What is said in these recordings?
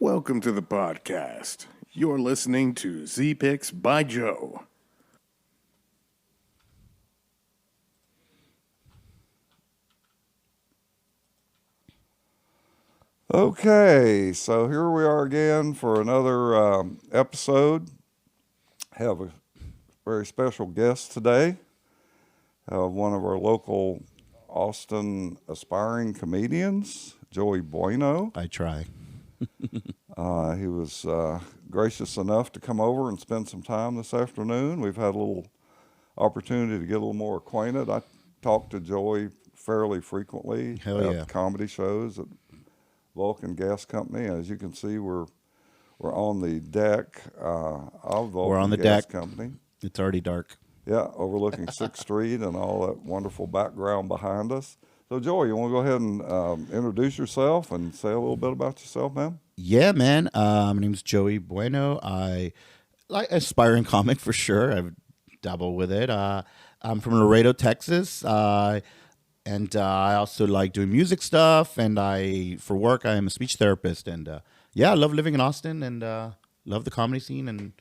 Welcome to the podcast. You're listening to Z Picks by Joe. Okay, so here we are again for another episode. Have a very special guest today, one of our local Austin aspiring comedians, Joey Bueno. I try. He was gracious enough to come over and spend some time this afternoon. We've had a little opportunity to get a little more acquainted. I talk to Joey fairly frequently at comedy shows at Vulcan Gas Company. As you can see, we're on the deck of Vulcan Gas Company. It's already dark. Yeah, overlooking 6th Street and all that wonderful background behind us. So, Joey, you want to go ahead and introduce yourself and say a little bit about yourself, man? Yeah, man. My name's Joey Bueno. I like aspiring comic for sure. I dabble with it. I'm from Laredo, Texas. And I also like doing music stuff. And for work, I am a speech therapist. And I love living in Austin and love the comedy scene. And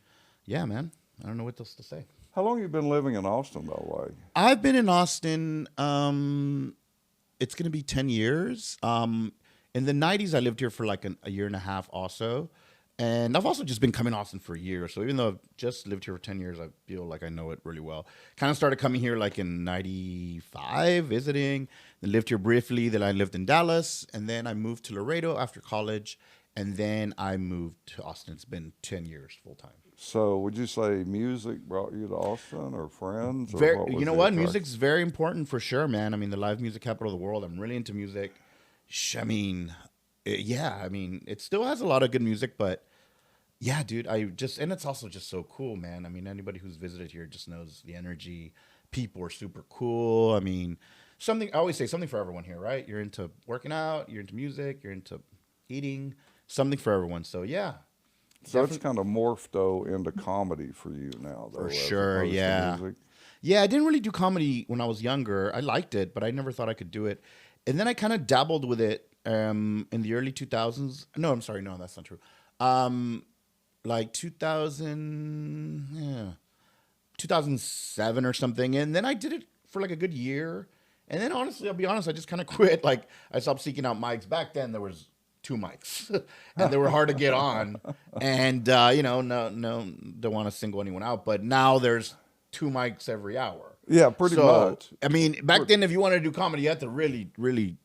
yeah, man, I don't know what else to say. How long have you been living in Austin, by the way? I've been in Austin. It's going to be 10 years. In the 90s, I lived here for like a year and a half also. And I've also just been coming to Austin for years. So even though I've just lived here for 10 years, I feel like I know it really well. Kind of started coming here like in 95, visiting. Then lived here briefly. Then I lived in Dallas. And then I moved to Laredo after college. And then I moved to Austin. It's been 10 years full time. So would you say music brought you to Austin or friends? Or you know what? Music's very important for sure, man. I mean, the live music capital of the world. I'm really into music. I mean, it still has a lot of good music, but yeah, dude, and it's also just so cool, man. I mean, anybody who's visited here just knows the energy. People are super cool. I mean, I always say something for everyone here, right? You're into working out, you're into music, you're into eating, something for everyone. So yeah. So it's kind of morphed though into comedy for you now, though. For sure, yeah. Yeah, I didn't really do comedy when I was younger. I liked it, but I never thought I could do it. And then I kind of dabbled with it in the early 2000s. No, I'm sorry. No, that's not true. Like 2007 or something. And then I did it for like a good year. And then honestly, I'll be honest, I just kind of quit. Like I stopped seeking out mics. Back then there was 2 mics and they were hard to get on. And, no, don't want to single anyone out. But now there's 2 mics every hour. Yeah, pretty much. I mean, back then, if you wanted to do comedy, you had to really, you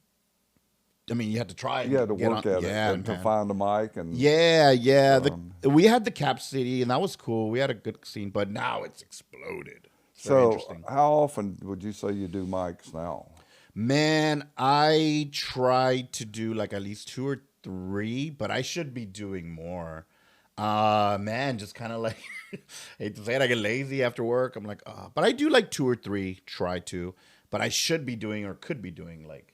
had to try. You had to work at it and to find a mic. And we had the Cap City, and that was cool. We had a good scene, but now it's exploded. It's so how often would you say you do mics now? Man, I try to do like at least 2 or 3, but I should be doing more. Just kind of like, hate to say it, I get lazy after work. I'm like, but I do like 2 or 3, try to, but I should be doing or could be doing like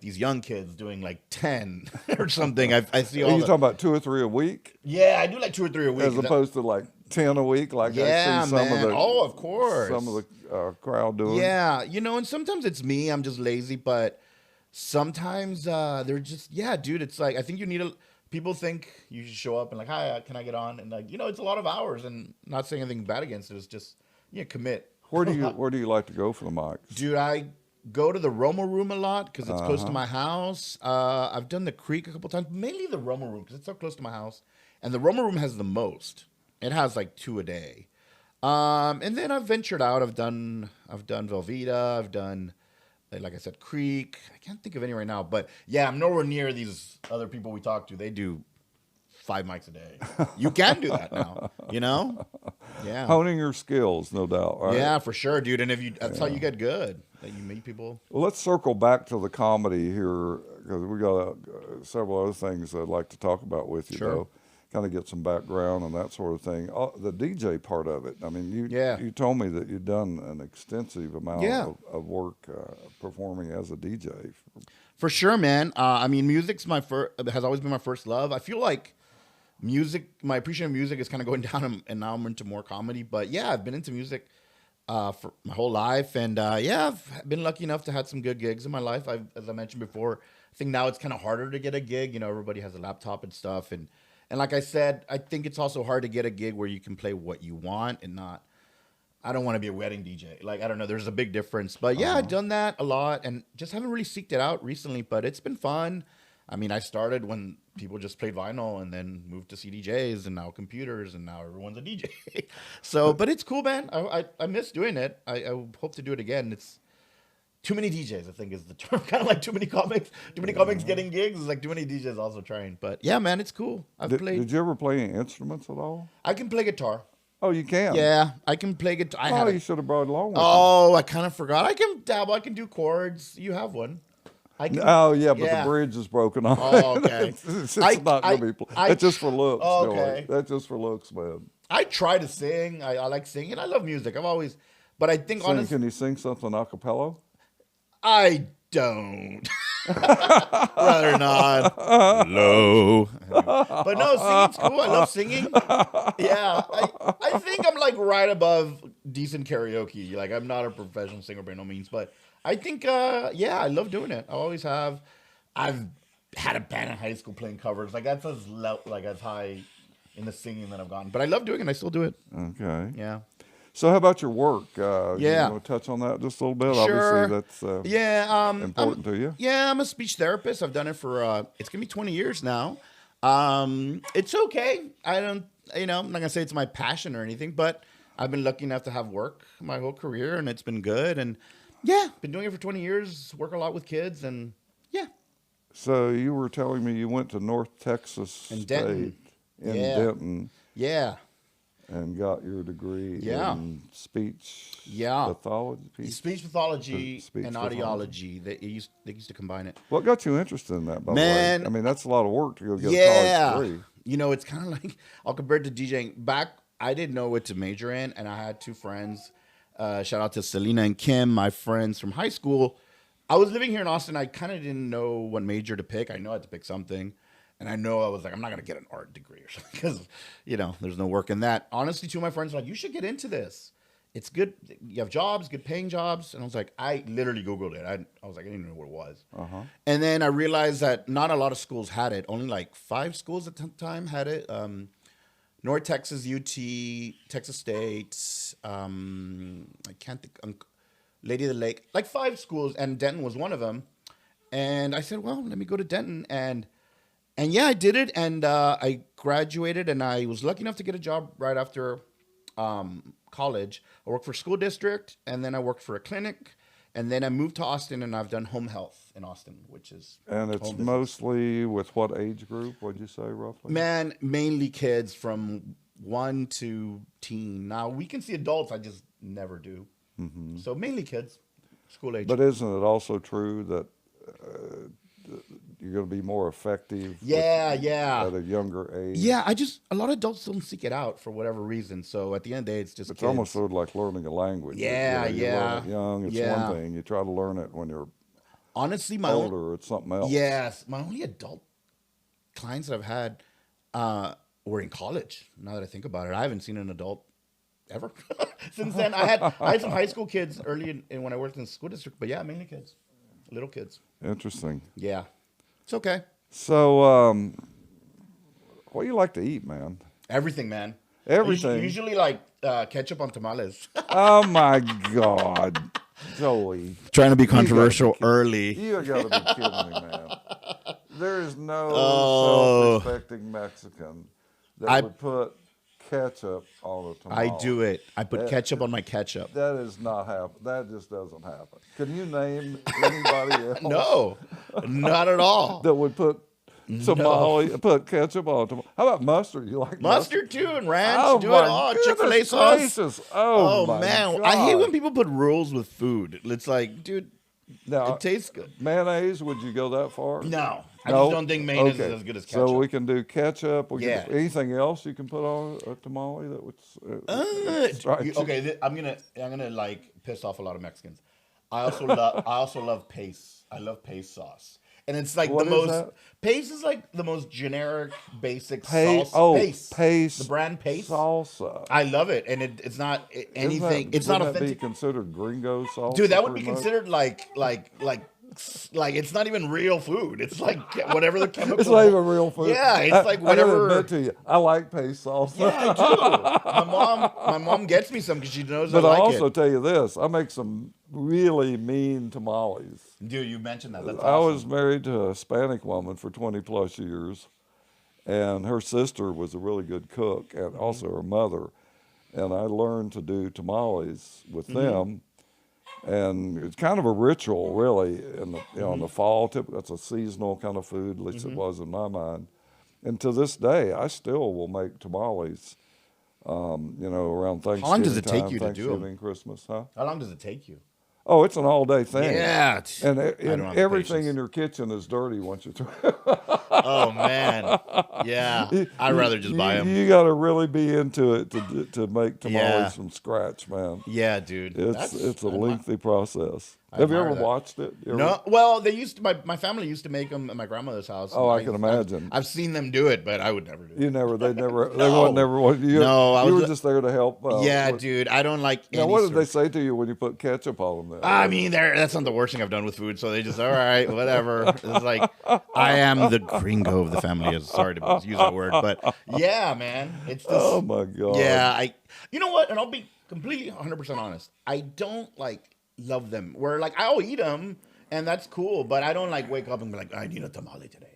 these young kids doing like 10 or something. I see all. Are you talking about 2 or 3 a week? Yeah, I do like 2 or 3 a week. As opposed to like 10 a week, like I see some of the. Oh, of course. Some of the crowd doing. Yeah, and sometimes it's me. I'm just lazy, but sometimes they're just dude. It's like I think you need people think you should show up and like, hi, can I get on? And like, it's a lot of hours, and not saying anything bad against it. It's just, commit. Where do you like to go for the mics? Dude, I go to the Roma Room a lot because it's close to my house. I've done the Creek a couple times, mainly the Roma Room because it's so close to my house. And the Roma Room has the most. It has like 2 a day. And then I've ventured out. I've done Velveeta. I've done, like I said, Creek. I can't think of any right now, but yeah, I'm nowhere near these other people we talk to. They do 5 mics a day. You can do that now, Yeah. Honing your skills, no doubt. Right? Yeah, for sure, dude. And that's how you get good. That you meet people. Well, let's circle back to the comedy here because we got several other things I'd like to talk about with you, though. Kind of get some background and that sort of thing. The DJ part of it. I mean, you told me that you've done an extensive amount of work performing as a DJ. For sure, man. I mean, music's has always been my first love. I feel like my appreciation of music is kind of going down, and now I'm into more comedy. But yeah, I've been into music for my whole life, and I've been lucky enough to have some good gigs in my life. As I mentioned before, I think now it's kind of harder to get a gig. You know, everybody has a laptop and stuff, and like I said, I think it's also hard to get a gig where you can play what you want and not. I don't want to be a wedding DJ. Like, I don't know. There's a big difference. But yeah, I've done that a lot and just haven't really seeked it out recently. But it's been fun. I mean, I started when people just played vinyl and then moved to CDJs and now computers and now everyone's a DJ. So, but it's cool, man. I miss doing it. I hope to do it again. It's too many DJs, I think is the term. Kind of like too many comics. Too many comics getting gigs. It's like too many DJs also trying. But yeah, man, it's cool. Did you ever play any instruments at all? I can play guitar. Oh, you can? Yeah, I can play guitar. You should have brought it along with you. Oh, I kind of forgot. I can dabble. I can do chords. You have one. Oh, yeah, but the bridge is broken off. Oh, okay. it's not going to be. That's just for looks. Oh, okay. That's just for looks, man. I try to sing. I like singing. I love music. But I think honestly. Can you sing something a cappella? I don't. Rather not. Low. But no, singing's cool. I love singing. Yeah. I think I'm like right above decent karaoke. Like I'm not a professional singer by no means, but I think yeah, I love doing it. I always have. I've had a band in high school playing covers. Like that's as high in the singing that I've gotten. But I love doing it. I still do it. Okay. Yeah. So how about your work? Yeah. You want to touch on that just a little bit? Sure. Obviously, that's important to you. Yeah, I'm a speech therapist. I've done it for, it's going to be 20 years now. It's okay. I'm not going to say it's my passion or anything, but I've been lucky enough to have work my whole career, and it's been good. And, yeah, been doing it for 20 years, work a lot with kids, and, yeah. So you were telling me you went to North Texas State Denton. in Denton. Yeah. And got your degree in speech pathology? Speech pathology and audiology. They used to combine it. What got you interested in that, by the way? I mean, that's a lot of work to go get a college degree. You know, it's kind of like, I'll compare it to DJing. Back, I didn't know what to major in, and I had two friends. Shout out to Selena and Kim, my friends from high school. I was living here in Austin. I kind of didn't know what major to pick. I know I had to pick something. And I know I was like, I'm not going to get an art degree or something because, there's no work in that. Honestly, two of my friends were like, you should get into this. It's good. You have jobs, good paying jobs. And I was like, I literally Googled it. I was like, I didn't even know what it was. And then I realized that not a lot of schools had it. Only like 5 schools at the time had it. North Texas, UT, Texas State. I can't think. Lady of the Lake. Like 5 schools. And Denton was one of them. And I said, well, let me go to Denton. And yeah, I did it, and I graduated, and I was lucky enough to get a job right after college. I worked for a school district, and then I worked for a clinic, and then I moved to Austin, and I've done home health in Austin, which is and it's mostly with what age group? What'd you say roughly? Man, mainly kids from 1 to teen. Now we can see adults, I just never do. Mm-hmm. So mainly kids, school age. But isn't it also true that you're going to be more effective at a younger age? Yeah, a lot of adults don't seek it out for whatever reason. So at the end of the day, it's just It's kids. almost sort of like learning a language. You learn it young, it's one thing. You try to learn it when you're older, it's something else. Yes, my only adult clients that I've had were in college. Now that I think about it, I haven't seen an adult ever since then. I had some high school kids early in when I worked in the school district, but yeah, mainly kids, little kids. Interesting. Yeah, it's okay. So, what do you like to eat, man? Everything, man. Everything. Usually like ketchup on tamales. Oh my God, Joey! Trying to be controversial early. You got to be kidding me, man. There is no self-respecting Mexican that would put ketchup on a tamale. I do it. I put ketchup on my ketchup. That is not happen. That just doesn't happen. Can you name anybody else? No, not at all. That would put put ketchup on tamale. How about mustard? You like mustard too and ranch? Oh, do it all. Chick-fil-A sauce. Oh man, God. I hate when people put rules with food. It's like, dude, it tastes good. Mayonnaise? Would you go that far? No. I just don't think mayonnaise is as good as ketchup. So we can do ketchup. Anything else you can put on a tamale that would? Okay, I'm gonna like piss off a lot of Mexicans. I also love paste. I love paste sauce, and it's like paste is like the most generic, basic sauce. Oh, paste. The brand paste salsa. I love it, and it's not anything. It's not authentic. Would that be authentic. considered gringo salsa? Dude, that would be considered like like it's not even real food. It's like whatever the chemical. It's not even real food. Yeah, it's like whatever. I gotta admit to you, I like paste sauce. Yeah, I do. My mom gets me some because she knows But I like I'll also it. tell you this: I make some really mean tamales. Dude, you mentioned that. That's I awesome. was married to a Hispanic woman for 20 plus years, and her sister was a really good cook, and also her mother. And I learned to do tamales with them, and it's kind of a ritual, really. In the in the fall, that's a seasonal kind of food, at least it was in my mind. And to this day, I still will make tamales. Around Thanksgiving. How long does it take time, you to do 'em? Thanksgiving, Christmas, huh? How long does it take you? Oh, it's an all-day thing. Yeah, And I don't have the everything patience. in your kitchen is dirty once you throw. Oh man, yeah. I'd rather just buy them. You got to really be into it to make tamales Yeah. from scratch, man. Yeah, dude. It's a lengthy process. I Have you admire ever that. watched it? You ever- No, well, they used to. My family used to make them at my grandmother's house. Oh, and I can imagine. I've seen them do it, but I would never do it. They No. weren't never. You No, were just there to help. Yeah, dude. I don't like. Now, any what did sort they of- say to you when you put ketchup on them? I mean, that's not the worst thing I've done with food. So they just, all right, whatever. It's like I am the gringo of the family. Sorry to use that word, but yeah, man, it's just. Oh my God. Yeah, You know what? And I'll be completely 100% honest. I don't love them. Where I'll eat them, and that's cool. But I don't wake up and be like, I need a tamale today.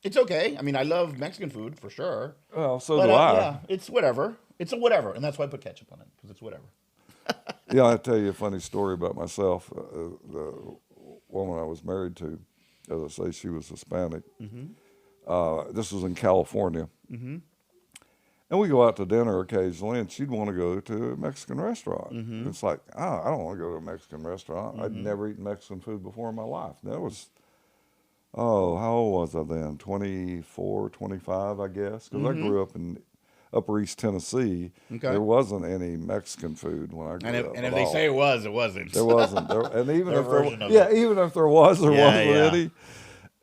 It's okay. I mean, I love Mexican food for sure. Well, so But do I. yeah, it's whatever. It's a whatever, and that's why I put ketchup on it because it's whatever. Yeah, I'll tell you a funny story about myself. The woman I was married to, as I say, she was Hispanic. This was in California. And we go out to dinner occasionally, and she'd want to go to a Mexican restaurant. It's like, I don't want to go to a Mexican restaurant. I'd never eaten Mexican food before in my life. That was, how old was I then? 24, 25, I guess, because I grew up in Upper East Tennessee. Okay. There wasn't any Mexican food when I grew up. And if at they all. say it was, it wasn't. There wasn't. And even Their if there, version of yeah, it. even if there was, there wasn't yeah. any.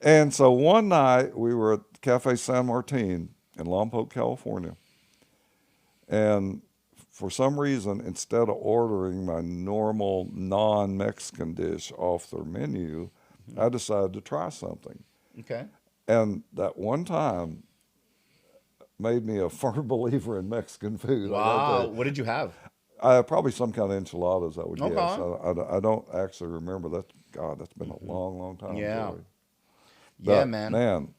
And so one night we were at Cafe San Martin in Lompoc, California. And for some reason, instead of ordering my normal non-Mexican dish off their menu, I decided to try something. Okay. And that one time made me a firm believer in Mexican food. I gotta tell Wow. you. What did you have? Probably some kind of enchiladas, I would Okay. guess. I don't actually remember that. God, that's been a long, long time. Yeah. Joey. Yeah, But, man.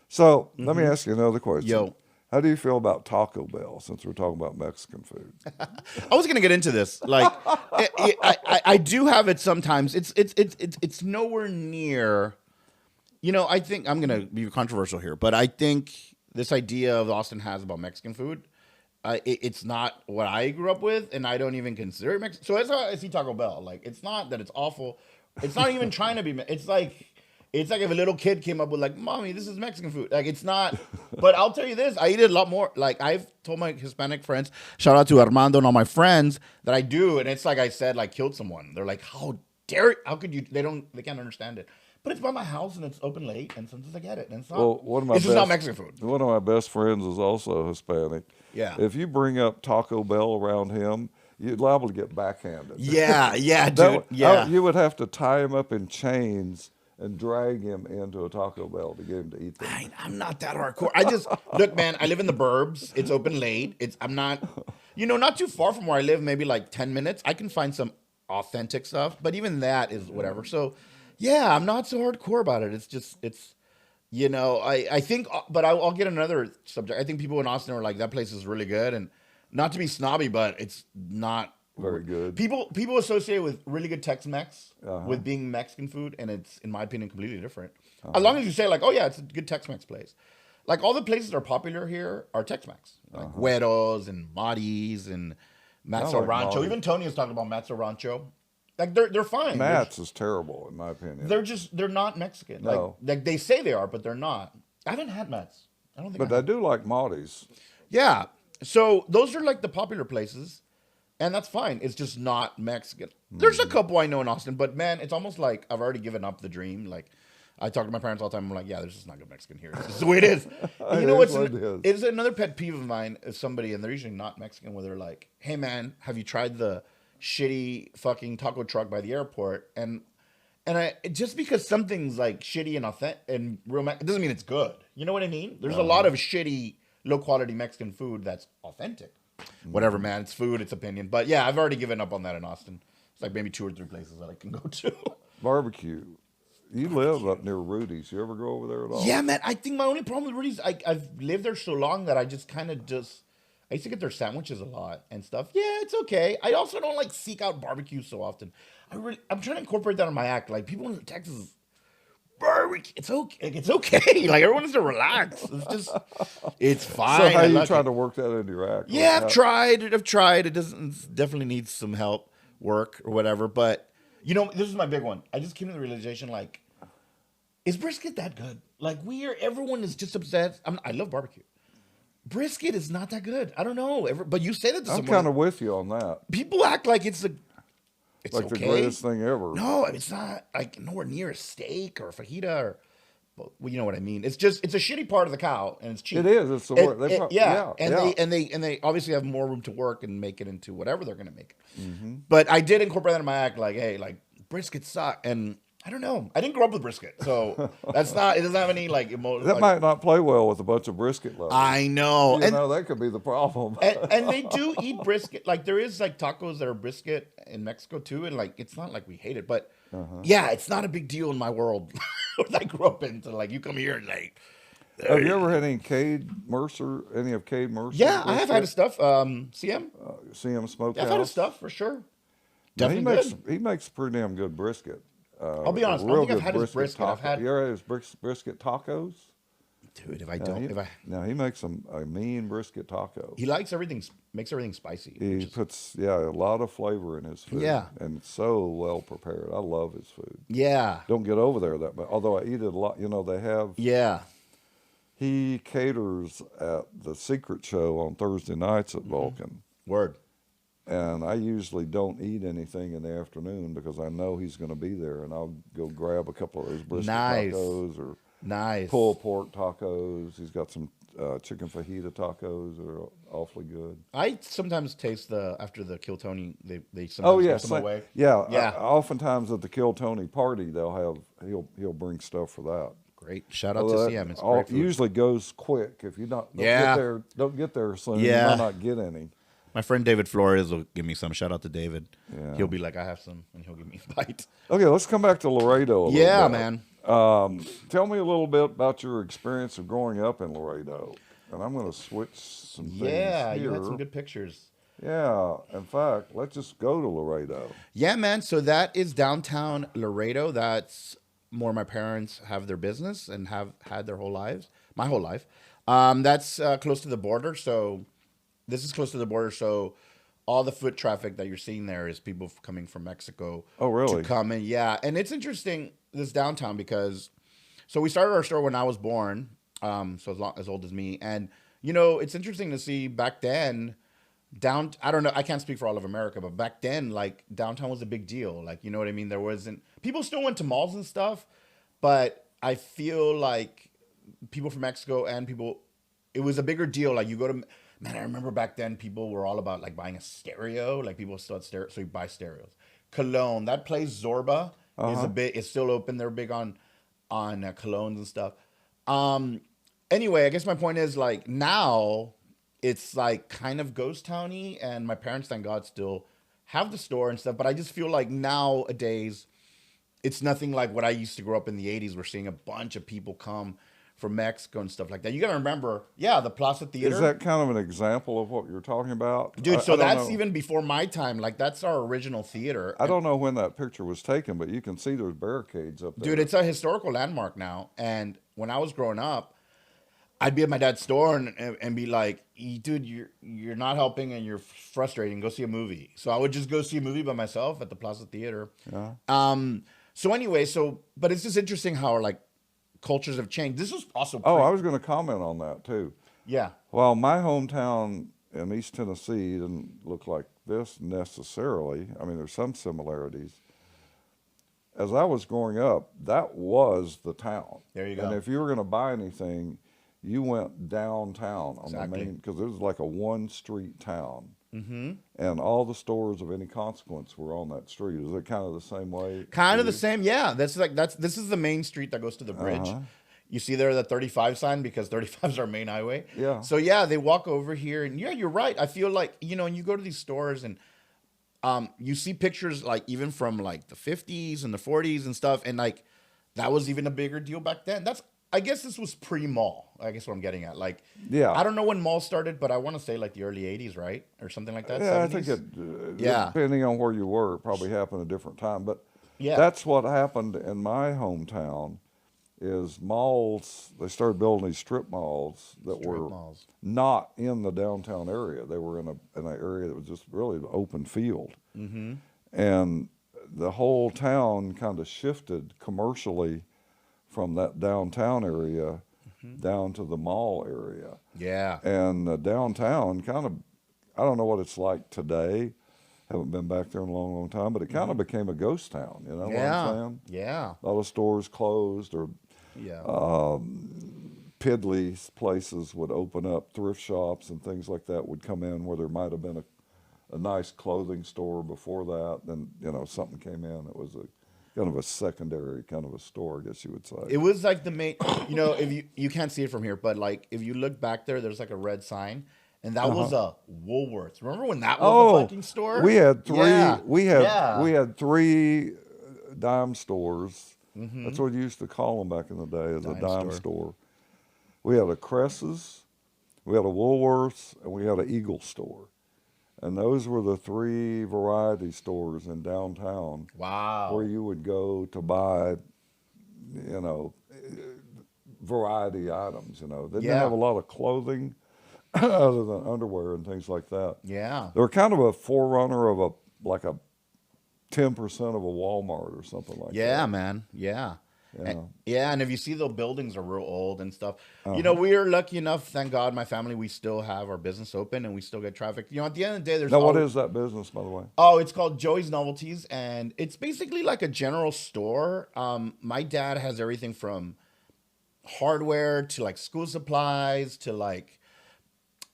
So let me ask you another question. Yo. How do you feel about Taco Bell, since we're talking about Mexican food? I was gonna get into this. I do have it sometimes. It's nowhere near. I think I'm gonna be controversial here, but I think this idea of Austin has about Mexican food, it's not what I grew up with, and I don't even consider it Mexican. So as I see Taco Bell, it's not that it's awful. It's not even trying to be. It's like if a little kid came up with "Mommy, this is Mexican food." It's not. But I'll tell you this: I eat it a lot more. I've told my Hispanic friends, shout out to Armando and all my friends, that I do, and it's like I said, killed someone. They're like, "How dare? How could you?" They can't understand it. But it's by my house and it's open late, and sometimes I get it, and it's not. Well, it's just not Mexican food. One of my best friends is also Hispanic. Yeah. If you bring up Taco Bell around him, you're liable to get backhanded. Yeah, That dude. would- Yeah. you would have to tie him up in chains and drag him into a Taco Bell to get him to eat them. I'm not that hardcore. I just look, man. I live in the burbs. It's open late. I'm not, not too far from where I live. Maybe 10 minutes. I can find some authentic stuff, but even that is whatever. So, yeah, I'm not so hardcore about it. I think. But I'll get another subject. I think people in Austin are like, that place is really good, and not to be snobby, but it's not Very good. People associate with really good Tex-Mex with being Mexican food, and it's, in my opinion, completely different. As long as you say oh yeah, it's a good Tex-Mex place. All the places that are popular here are Tex-Mex, Güeros and Marty's and Matzo like Rancho. Marty's. Even Tony is talking about Matzo Rancho. They're fine. Matt's is terrible, in my opinion. They're not Mexican. No. They say they are, but they're not. I haven't had Matt's. I don't think. But I do like Marty's. Yeah. So those are the popular places, and that's fine. It's just not Mexican. There's a couple I know in Austin, but man, it's almost like I've already given up the dream. I talk to my parents all the time. I'm like, yeah, there's just not good Mexican here. This is the way it is. You know what's? It is. It's another pet peeve of mine is somebody, and they're usually not Mexican, where they're like, hey man, have you tried the shitty fucking taco truck by the airport? And And just because something's like shitty and authentic and real, it doesn't mean it's good. You know what I mean? There's a lot of shitty, low quality Mexican food that's authentic. Whatever, man. It's food, it's opinion. But yeah, I've already given up on that in Austin. It's like maybe 2 or 3 places that I can go to. Barbecue. You live up near Rudy's. You ever go over there at all? Yeah, man. I think my only problem with Rudy's, I've lived there so long that I just kind of just. I used to get their sandwiches a lot and stuff. Yeah, it's okay. I also don't like seek out barbecue so often. I'm trying to incorporate that in my act. Like people in Texas, barbecue. It's okay. Like, it's okay. Like everyone has to relax. It's fine. So how I you like trying it. to work that into your act? Yeah, Like, I've tried. I've tried. It definitely needs some help, work or whatever. But this is my big one. I just came to the realization, like, is brisket that good? Like everyone is just obsessed. I love barbecue. Brisket is not that good. I don't know. But you say that to I'm someone. kind of with you on that. People act like it's Like okay. the greatest thing ever. No, it's not like nowhere near a steak or a fajita or, well, you know what I mean. It's a shitty part of the cow and it's cheap. It is. It's the word. Yeah, yeah. They obviously have more room to work and make it into whatever they're gonna make it. But I did incorporate that in my act. Like, hey, like brisket suck, and I don't know. I didn't grow up with brisket, so that's not. It doesn't have any like emotion. That might not play well with a bunch of brisket lovers. I know, You know, that could be the problem. and they do eat brisket. Like there is like tacos that are brisket in Mexico too, and like it's not like we hate it, but yeah, it's not a big deal in my world that I grew up in. So like you come here and like, Have you ever had any Cade Mercer? Any of Cade Mercer? yeah, I have had his stuff. CM, CM Smokehouse. yeah, I've had his stuff for sure. Now, Definitely good. he makes pretty damn good brisket. I'll be honest, I don't real think I've good had his brisket. I've taco. had, You ever had his brisket tacos? dude. If I don't, Now he makes a mean brisket taco. he likes everything, makes everything spicy. He puts a lot of flavor in his food. Yeah. And it's so well prepared. I love his food. Yeah, Don't get over there that much. Although I eat it a lot. You know, they have. yeah. He caters at the Secret Show on Thursday nights at Vulcan. Word. And I usually don't eat anything in the afternoon because I know he's going to be there, and I'll go grab a couple of those brisket tacos or Nice. pulled pork tacos. He's got some chicken fajita tacos that are awfully good. I sometimes taste after the Kill Tony. They sometimes Oh yeah, give them away. yeah. Yeah. Oftentimes at the Kill Tony party, he'll bring stuff for that. Great. Shout out Well, to CM. It's great food. usually goes quick if you don't Yeah. get there soon. Yeah. You might not get any. My friend David Flores will give me some. Shout out to David. Yeah. He'll be like, I have some, and he'll give me a bite. Okay, let's come back to Laredo. A little Yeah, bit. man. Tell me a little bit about your experience of growing up in Laredo. And I'm going to switch some things Yeah, here. you had some good pictures. Yeah, in fact, let's just go to Laredo. Yeah, man. So that is downtown Laredo. That's where my parents have their business and have had their whole lives, my whole life. That's close to the border. So this is close to the border. So all the foot traffic that you're seeing there is people coming from Mexico. Oh, really? To come in. Yeah. And it's interesting, this downtown, because so we started our store when I was born. So as old as me. And, it's interesting to see back then, I don't know, I can't speak for all of America, but back then, like, downtown was a big deal. Like, you know what I mean? People still went to malls and stuff, but I feel like people from Mexico it was a bigger deal. Like, you go to, man, I remember back then people were all about, like, buying a stereo. Like, people still had stereo, so you buy stereos. Cologne, that place, Zorba, is still open. They're big on colognes and stuff. Anyway, I guess my point is, like, now it's like kind of ghost towny, and my parents, thank God, still have the store and stuff. But I just feel like nowadays it's nothing like what I used to grow up in the 80s. We're seeing a bunch of people come from Mexico and stuff like that. You got to remember, the Plaza Theater. Is that kind of an example of what you're talking about? Dude, I don't that's know. even before my time. Like, that's our original theater. I don't know when that picture was taken, but you can see there's barricades up there. Dude, it's a historical landmark now. And when I was growing up, I'd be at my dad's store and be like, dude, you're not helping and you're frustrating. Go see a movie. So I would just go see a movie by myself at the Plaza Theater. Yeah. So anyway, but it's just interesting how, like, cultures have changed. This was also I was going to comment on that too. Yeah. Well, my hometown in East Tennessee didn't look like this necessarily. I mean, there's some similarities. As I was growing up, that was the town. There you go. And if you were going to buy anything, you went downtown on the Exactly. main, because it was like a one-street town. and all the stores of any consequence were on that street. Is it kind of the same way? Kind of for the you? same, yeah. This is the main street that goes to the bridge. You see there the 35 sign because 35 is our main highway. Yeah. So yeah, they walk over here, and yeah, you're right. I feel like and you go to these stores and you see pictures like even from like the 50s and the 40s and stuff, and like that was even a bigger deal back then. I guess this was pre-mall. I guess what I'm getting at. Like, Yeah. I don't know when malls started, but I want to say like the early 80s, right? Or something like that. Yeah, 70s? I think it, Yeah. depending on where you were, it probably happened at a different time. But Yeah. that's what happened in my hometown is malls, they started building these strip malls that Strip were malls. not in the downtown area. They were in an area that was just really an open field. And the whole town kind of shifted commercially from that downtown area down to the mall area. Yeah. And downtown kind of, I don't know what it's like today. Haven't been back there in a long, long time, but it kind of became a ghost town. You know what I'm saying? Yeah. A lot of stores closed, or Yeah. piddly places would open up, thrift shops and things like that would come in where there might have been a nice clothing store before that. Then, something came in. It was a kind of a secondary kind of a store, I guess you would say. It was like the main, if you can't see it from here, but like if you look back there, there's like a red sign, and that was a Woolworths. Remember when that was a fucking store? We had three. Yeah. We had Yeah. we had three dime stores. That's what you used to call them back in the day, as a dime store. We had a Cress's, we had a Woolworths, and we had an Eagle store. And those were the three variety stores in downtown Wow. where you would go to buy, variety items. They didn't Yeah. have a lot of clothing other than underwear and things like that. Yeah. They were kind of a forerunner of a 10% of a Walmart or something like that. Yeah, man. Yeah. Yeah. And if you see the buildings are real old and stuff. We are lucky enough, thank God, my family, we still have our business open and we still get traffic. At the end of the day, there's Now, what is that business, by the way? Oh, it's called Joey's Novelties, and it's basically like a general store. My dad has everything from hardware to like school supplies to like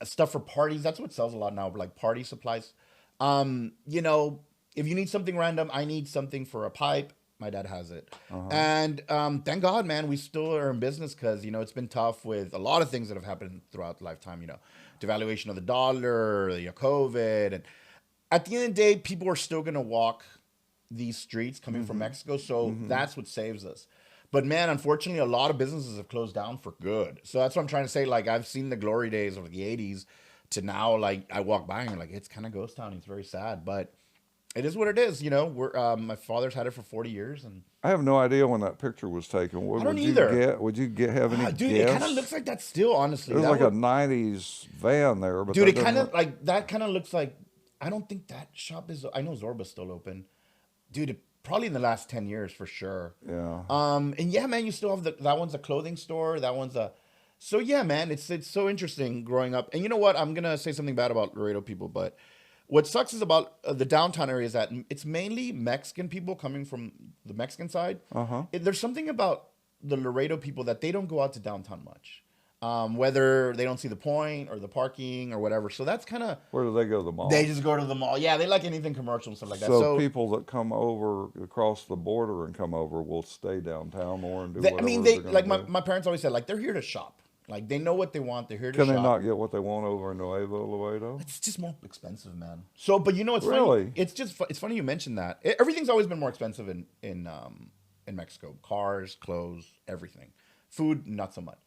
stuff for parties. That's what sells a lot now, like party supplies. If you need something random, I need something for a pipe, my dad has it. And thank God, man, we still are in business because, it's been tough with a lot of things that have happened throughout the lifetime, devaluation of the dollar, COVID. And at the end of the day, people are still going to walk these streets coming from Mexico. So that's what saves us. But man, unfortunately, a lot of businesses have closed down for good. So that's what I'm trying to say. Like, I've seen the glory days of the 80s to now, like, I walk by and like, it's kind of ghost town. It's very sad, but it is what it is. We're my father's had it for 40 years, and I have no idea when that picture was taken. I don't either. Would you have any dude, guess? it kind of looks like that still. Honestly, There's that like a 90s van there, but dude, that it kind of doesn't- like that. Kind of looks like. I don't think that shop is. I know Zorba's still open, dude. Probably in the last 10 years for sure. Yeah. And yeah, man, you still have that one's a clothing store. That one's a. So yeah, man, it's so interesting growing up. And you know what? I'm gonna say something bad about Laredo people, but what sucks is about the downtown area is that it's mainly Mexican people coming from the Mexican side. There's something about the Laredo people that they don't go out to downtown much. Whether they don't see the point or the parking or whatever. So that's kind of. Where do they go to the mall? They just go to the mall. Yeah, they like anything commercial and stuff like that. So people that come over across the border and come over will stay downtown more and do whatever. They they're like gonna do. my parents always said, like, they're here to shop. Like, they know what they want. They're here to Can shop. they not get what they want over in Nuevo Laredo? It's just more expensive, man. So, but it's Really? funny. It's just it's funny you mentioned that. Everything's always been more expensive in Mexico. Cars, clothes, everything. Food, not so much.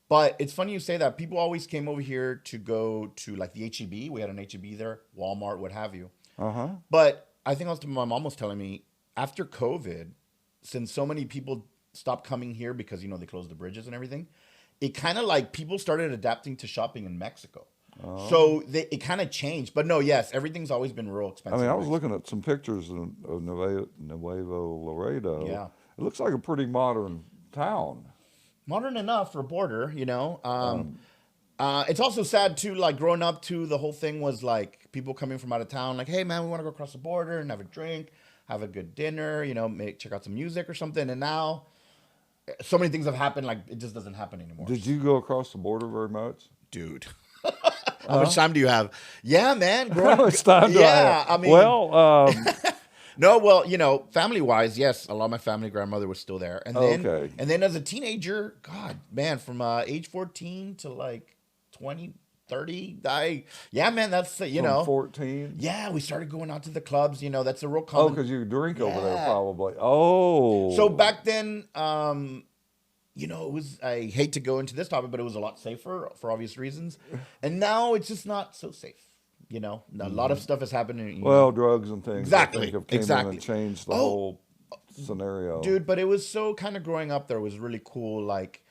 But it's funny you say that. People always came over here to go to like the HEB. We had an HEB there, Walmart, what have you. But I think my mom was telling me after COVID, since so many people stopped coming here because they closed the bridges and everything, it kind of like people started adapting to shopping in Mexico. So it kind of changed. But no, yes, everything's always been real expensive. I mean, I was looking at some pictures of Nuevo Laredo. Yeah. It looks like a pretty modern town. Modern enough for a border, It's also sad too, like growing up too, the whole thing was like people coming from out of town, like, hey man, we want to go across the border and have a drink, have a good dinner, check out some music or something. And now so many things have happened, like it just doesn't happen anymore. Did you go across the border very much? Dude. How much time do you have? Yeah, man. How much time do I have? I mean, well, no, well, family wise, yes, a lot of my family, grandmother was still there, and then, Okay. and then as a teenager, God, man, from age 14 to like 20, 30, yeah, man, that's from 14. yeah, we started going out to the clubs. That's a real Oh, common. because you drink over there Yeah. probably. Oh. So back then, it was, I hate to go into this topic, but it was a lot safer for obvious reasons. And now it's just not so safe. A lot of stuff has happened. Well, drugs and things. Exactly, I think have came exactly. in and changed the Oh, whole scenario. dude, but it was so kind of growing up there was really cool. Like,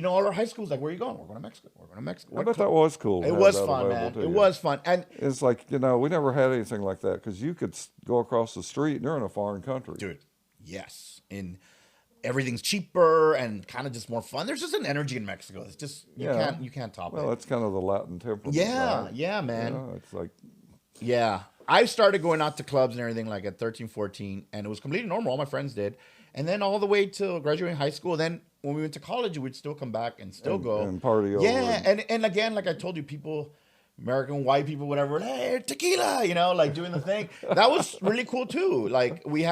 all our high schools, like, where are you going? We're going to Mexico. We're going to Mexico. I bet that was cool. to It have was that fun, available man. to It you. was fun. And, It's like, we never had anything like that because you could go across the street and you're in a foreign country. dude, yes. And everything's cheaper and kind of just more fun. There's just an energy in Mexico. It's just, you can't top Well, it. that's kind of the Latin temperament. Yeah, right? yeah, man. It's like, Yeah. I started going out to clubs and everything like at 13, 14, and it was completely normal. All my friends did. And then all the way till graduating high school. Then when we went to college, we'd still come back and still go. and party over. Yeah. And again, like I told you, people, American white people, whatever, hey, tequila, like doing the thing. That was really cool too. Like we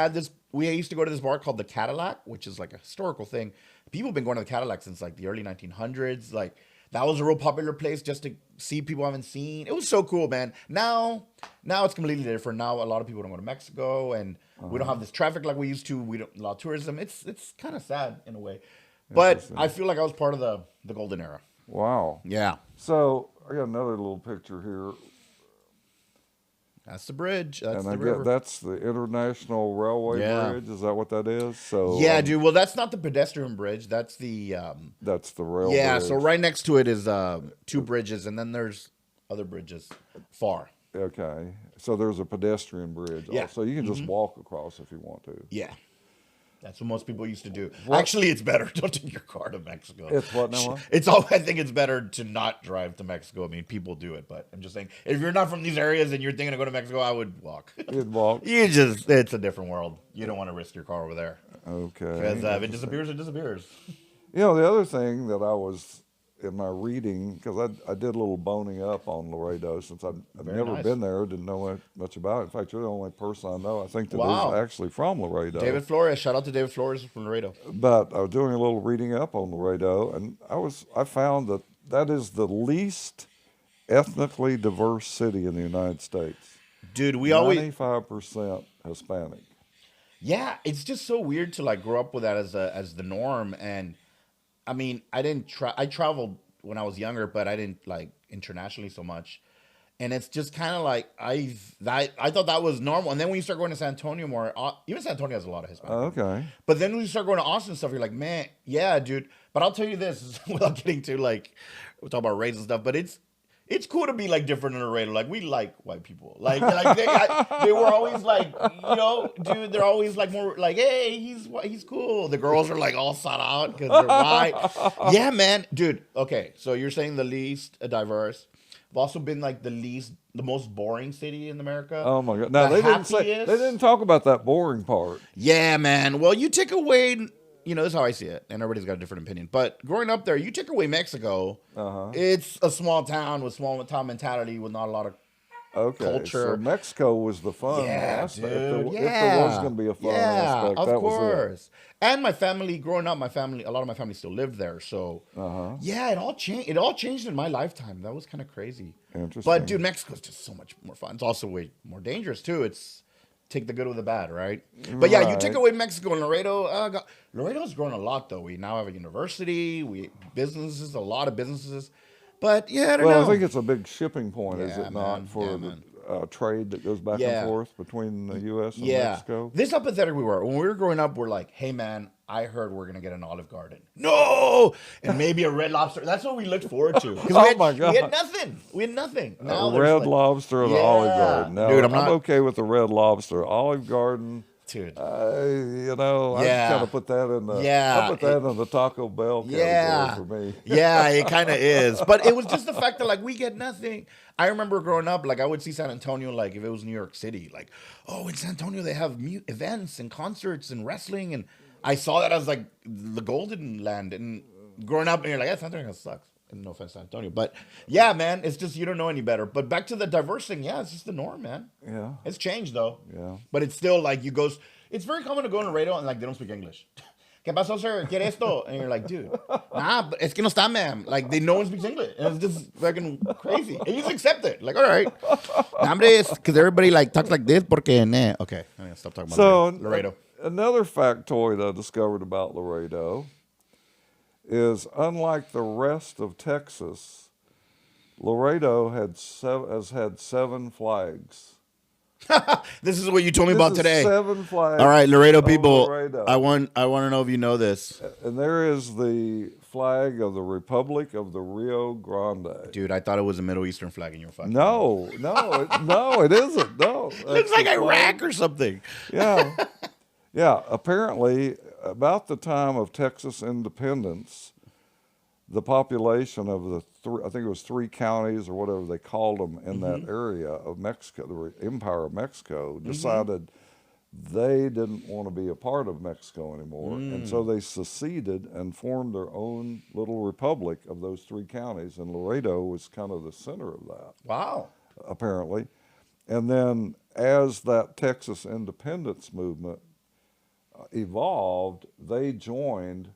used to go to this bar called the Cadillac, which is like a historical thing. People have been going to the Cadillac since like the early 1900s. Like that was a real popular place just to see people I haven't seen. It was so cool, man. Now it's completely different. Now a lot of people don't go to Mexico, and we don't have this traffic like we used to. We don't a lot of tourism. It's kind of sad in a way, but I feel like I was part of the golden era. wow. Yeah, So I got another little picture here. that's the bridge. That's And the I river. get that's the International Railway Yeah. Bridge. Is that what that is? So Yeah, dude. Well, that's not the pedestrian bridge. That's the that's the rail yeah. bridge. So right next to it is two bridges, and then there's other bridges far. Okay. So there's a pedestrian bridge. Yeah. So you can just walk across if you want to. Yeah, that's what most people used to do. Actually, it's better. Don't take your car to Mexico. It's what now? It's all. I think it's better to not drive to Mexico. I mean, people do it, but I'm just saying, if you're not from these areas and you're thinking of going to Mexico, I would walk. You'd walk. It's a different world. You don't want to risk your car over there Okay. because if it disappears, it disappears. The other thing that I was in my reading, because I did a little boning up on Laredo since I've Very never nice. been there, didn't know much about it. In fact, you're the only person I know, I think, that Wow. is actually from Laredo. David Flores, shout out to David Flores from Laredo. But I was doing a little reading up on Laredo, and I found that is the least ethnically diverse city in the United States. Dude, we always 95% Hispanic. yeah, it's just so weird to like grow up with that as the norm. And I mean, I traveled when I was younger, but I didn't like internationally so much. And it's just kind of like I thought that was normal. And then when you start going to San Antonio more, even San Antonio has a lot of Hispanic. Okay. But then when you start going to Austin and stuff, you're like, man, yeah, dude. But I'll tell you this, without getting to like, we're talking about race and stuff, but it's cool to be like different in Laredo. Like we like white people. Like they were always like, dude, they're always like more like, hey, he's cool. The girls are like all sought out because they're white. Yeah, man, dude. Okay, so you're saying the least diverse. I've also been like the most boring city in America. Oh my God! Now The they happiest. didn't talk about that boring part. Yeah, man. Well, you take away, this is how I see it, and everybody's got a different opinion. But growing up there, you take away Mexico, it's a small town with small town mentality with not a lot of culture. So Mexico was the fun Yeah, aspect. dude. If there was going to be a fun aspect, of that course. was And my family, growing up, a lot of my family still lived there. So, yeah, it all changed. It all changed in my lifetime. That was kind of crazy. Interesting. But dude, Mexico's just so much more fun. It's also way more dangerous too. It's take the good with the bad, right? But yeah, you take Right. away Mexico and Laredo. Laredo's grown a lot though. We now have a university. A lot of businesses. But yeah, I don't know. I think it's a big shipping point, is Yeah, it not, man. for Yeah, the man. trade that goes back Yeah. and forth between the U.S. and Yeah. Mexico? This is how pathetic we were. When we were growing up, we're like, hey, man, I heard we're going to get an Olive Garden. No! And maybe a Red Lobster. That's what we looked forward to. 'Cause Oh, my God. We had nothing. We had nothing. Now A there's Red like- Lobster or the Olive Yeah. Garden? No, Dude, I'm I'm not- okay with the Red Lobster. Olive Garden, Dude. I Yeah. kind of put that in the Yeah. I put that in the Taco Bell category Yeah. for me. Yeah, it kind of is. But it was just the fact that, like, we get nothing. I remember growing up, like, I would see San Antonio, like, if it was New York City, like, oh, in San Antonio, they have events and concerts and wrestling. And I saw that as, like, the golden land. And growing up, and you're like, yeah, San Antonio sucks. No offense to Antonio, but yeah, man, it's just you don't know any better. But back to the diverse thing, yeah, it's just the norm, man. Yeah. It's changed though. Yeah. But it's still like you go. It's very common to go in Laredo and like they don't speak English. ¿Qué pasó, sir? ¿Quiere esto? And you're like, dude, nah, but es que no está, ma'am. Like no one speaks English, and it's just fucking crazy. And you just accept it. Like, all right, nah, because everybody like talks like this. Porque nah. Okay, I'm gonna stop talking about Laredo. Another factoid I discovered about Laredo is, unlike the rest of Texas, Laredo has had 7 flags. This is what you told me about today. 7 flags. All right, Laredo people. Laredo. I want to know if you know this. And there is the flag of the Republic of the Rio Grande. Dude, I thought it was a Middle Eastern flag, and you're fucking. No, it isn't. No, looks like Iraq or something. Yeah, yeah. Apparently, about the time of Texas independence, the population of I think it was 3 counties or whatever they called them in that area of Mexico, the Empire of Mexico, decided they didn't want to be a part of Mexico anymore. And so they seceded and formed their own little republic of those 3 counties. And Laredo was kind of the center of that. Wow. Apparently. And then as that Texas independence movement evolved, they joined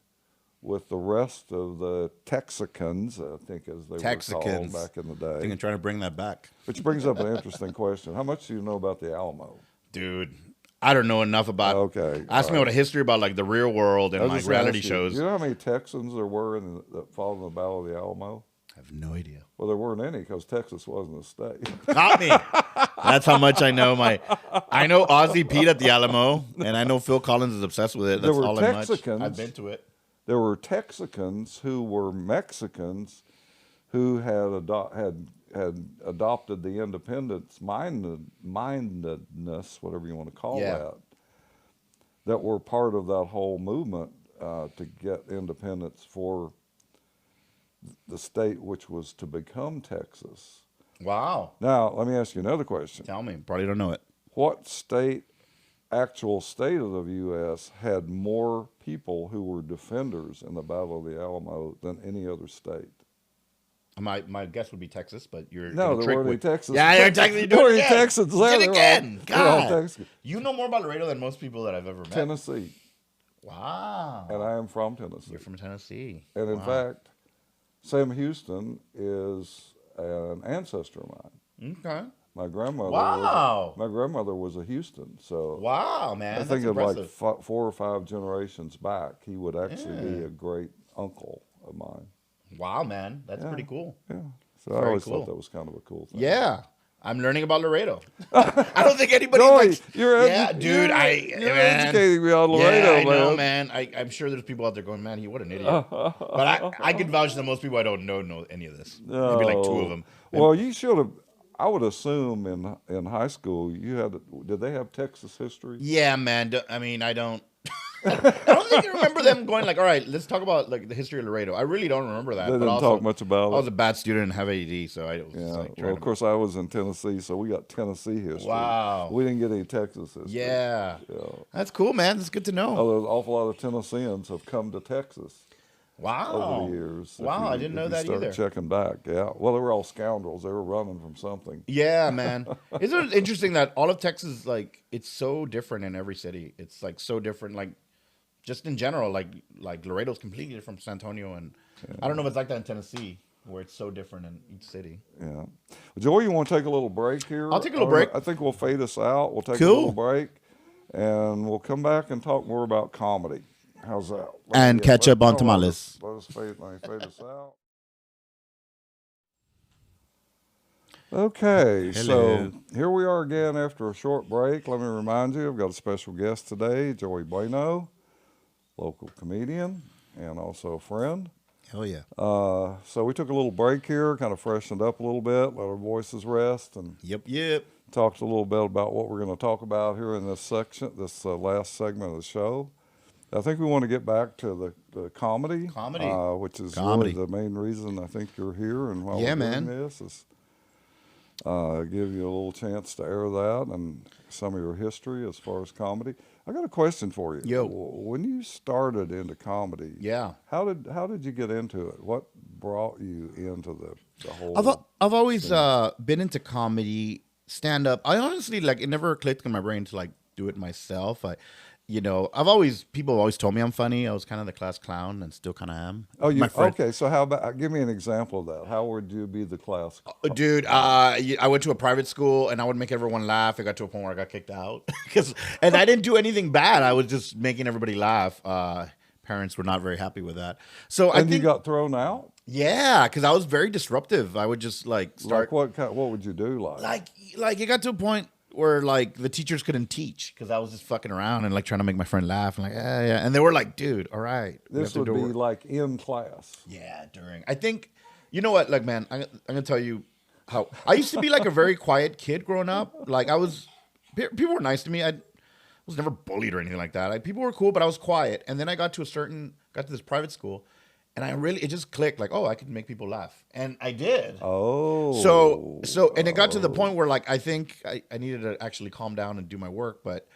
with the rest of the Texicans, I think as they were called back in the day. I think I'm trying to bring that back. Which brings up an interesting question. How much do you know about the Alamo? Dude, I don't know enough about. Okay. Ask me about a history about like the real world and like reality shows. You know how many Texans there were that fought in the Battle of the Alamo? I have no idea. Well, there weren't any because Texas wasn't a state. Got me. That's how much I know. I know Ozzy Pete at the Alamo, and I know Phil Collins is obsessed with it. That's There were all I much. Texicans. I've been to it. There were Texicans who were Mexicans who had adopted the independence mindedness, whatever you want to call that were part of that whole movement to get independence for the state which was to become Texas. Wow. Now, let me ask you another question. Tell me. Probably don't know it. What actual state of the U.S. had more people who were defenders in the Battle of the Alamo than any other state? My guess would be Texas, but you're No, gonna there trick weren't any with- Texas. Yeah, you're Texas. There weren't any Texans there. Did it again. They're all God. Texans. You know more about Laredo than most people that I've ever met. Tennessee, Wow. and I am from Tennessee. You're from Tennessee. And in Wow. fact, Sam Houston is an ancestor of mine. Okay. My grandmother. Wow. My grandmother was a Houston, so Wow, man. I think that's of like impressive. 4 or 5 generations back, he would actually be a great uncle of mine. Wow, man. That's pretty cool. Yeah. So I Very always cool. thought that was kind of a cool thing. Yeah. I'm learning about Laredo. I don't think anybody Joey, like. you're dude. you're educating me on Laredo, I know, man. man. I'm sure there's people out there going, man, what an idiot. But I can vouch that most people I don't know any of this. Maybe like 2 of them. Well, you should have. I would assume in high school you had. Did they have Texas history? Yeah, man. I mean, I don't. I don't think I remember them going like, all right, let's talk about like the history of Laredo. I really don't remember that. They but didn't also, talk much about it. I was a bad student and have ADD, so I was Yeah. just like Well, of course, I was in Tennessee, so we got Tennessee history. Wow. We didn't get any Texas history. Yeah. That's cool, man. That's good to know. Oh, there's an awful lot of Tennesseans have come to Texas Wow. over the years. Wow, I didn't know that either. Checking back, yeah. Well, they were all scoundrels. They were running from something. Yeah, man. Isn't it interesting that all of Texas, like, it's so different in every city? It's like so different, like, just in general, like Laredo's completely different from San Antonio, and I don't know if it's like that in Tennessee, where it's so different in each city. Yeah. Well, Joey, you want to take a little break here? I'll take a little break. I think we'll fade us out. We'll take a Cool. little break, and we'll come back and talk more about comedy. How's that? And catch up on tamales. Let me fade us out. Okay, Hello. so here we are again after a short break. Let me remind you, I've got a special guest today, Joey Bueno, local comedian and also a friend. Hell yeah. So we took a little break here, kind of freshened up a little bit, let our voices rest, and Yep. talked a little bit about what we're going to talk about here in this section, this last segment of the show. I think we want to get back to the comedy, which is really the main reason I think you're here and why we're doing this is give you a little chance to air that and some of your history as far as comedy. I got a question for you. Yo. When you started into comedy, Yeah. how did you get into it? What brought you into the whole? I've always been into comedy, stand up. I honestly like it never clicked in my brain to like do it myself. People have always told me I'm funny. I was kind of the class clown and still kind of am. Oh, My friend, okay? So how about give me an example of that? How would you be the class? dude, I went to a private school and I would make everyone laugh. It got to a point where I got kicked out and I didn't do anything bad. I was just making everybody laugh. Parents were not very happy with that. So I think you got thrown out. yeah, because I was very disruptive. I would just like start What would you do? like it got to a point where like the teachers couldn't teach because I was just fucking around and like trying to make my friend laugh and like yeah, and they were like, dude, all right, This would be like in class. yeah, during. I think, you know what, like, man, I'm gonna tell you how I used to be like a very quiet kid growing up. Like people were nice to me. I was never bullied or anything like that. People were cool, but I was quiet. And then I got to this private school, and it just clicked. Like, oh, I could make people laugh, and I did. Oh, And it got to the point where like I think I needed to actually calm down and do my work, but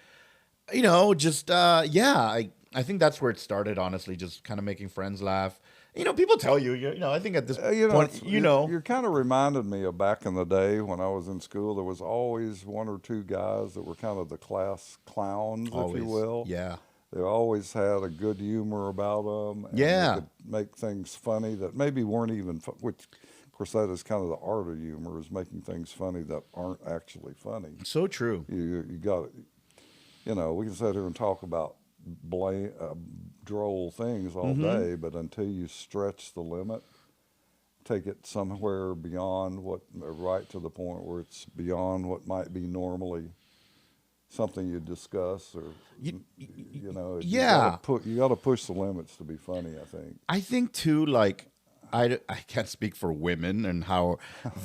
just I think that's where it started. Honestly, just kind of making friends laugh. People tell I think at this point, you're kind of reminded me of back in the day when I was in school. There was always one or two guys that were kind of the class clowns, always, if you will. Yeah. They always had a good humor about them. And Yeah. they could make things funny that maybe weren't even, which, of course, that is kind of the art of humor, is making things funny that aren't actually funny. So true. You got it. We can sit here and talk about droll things all day, but until you stretch the limit, take it somewhere beyond right to the point where it's beyond what might be normally something you discuss, or yeah, you got to push the limits to be funny. I think too, like I can't speak for women and how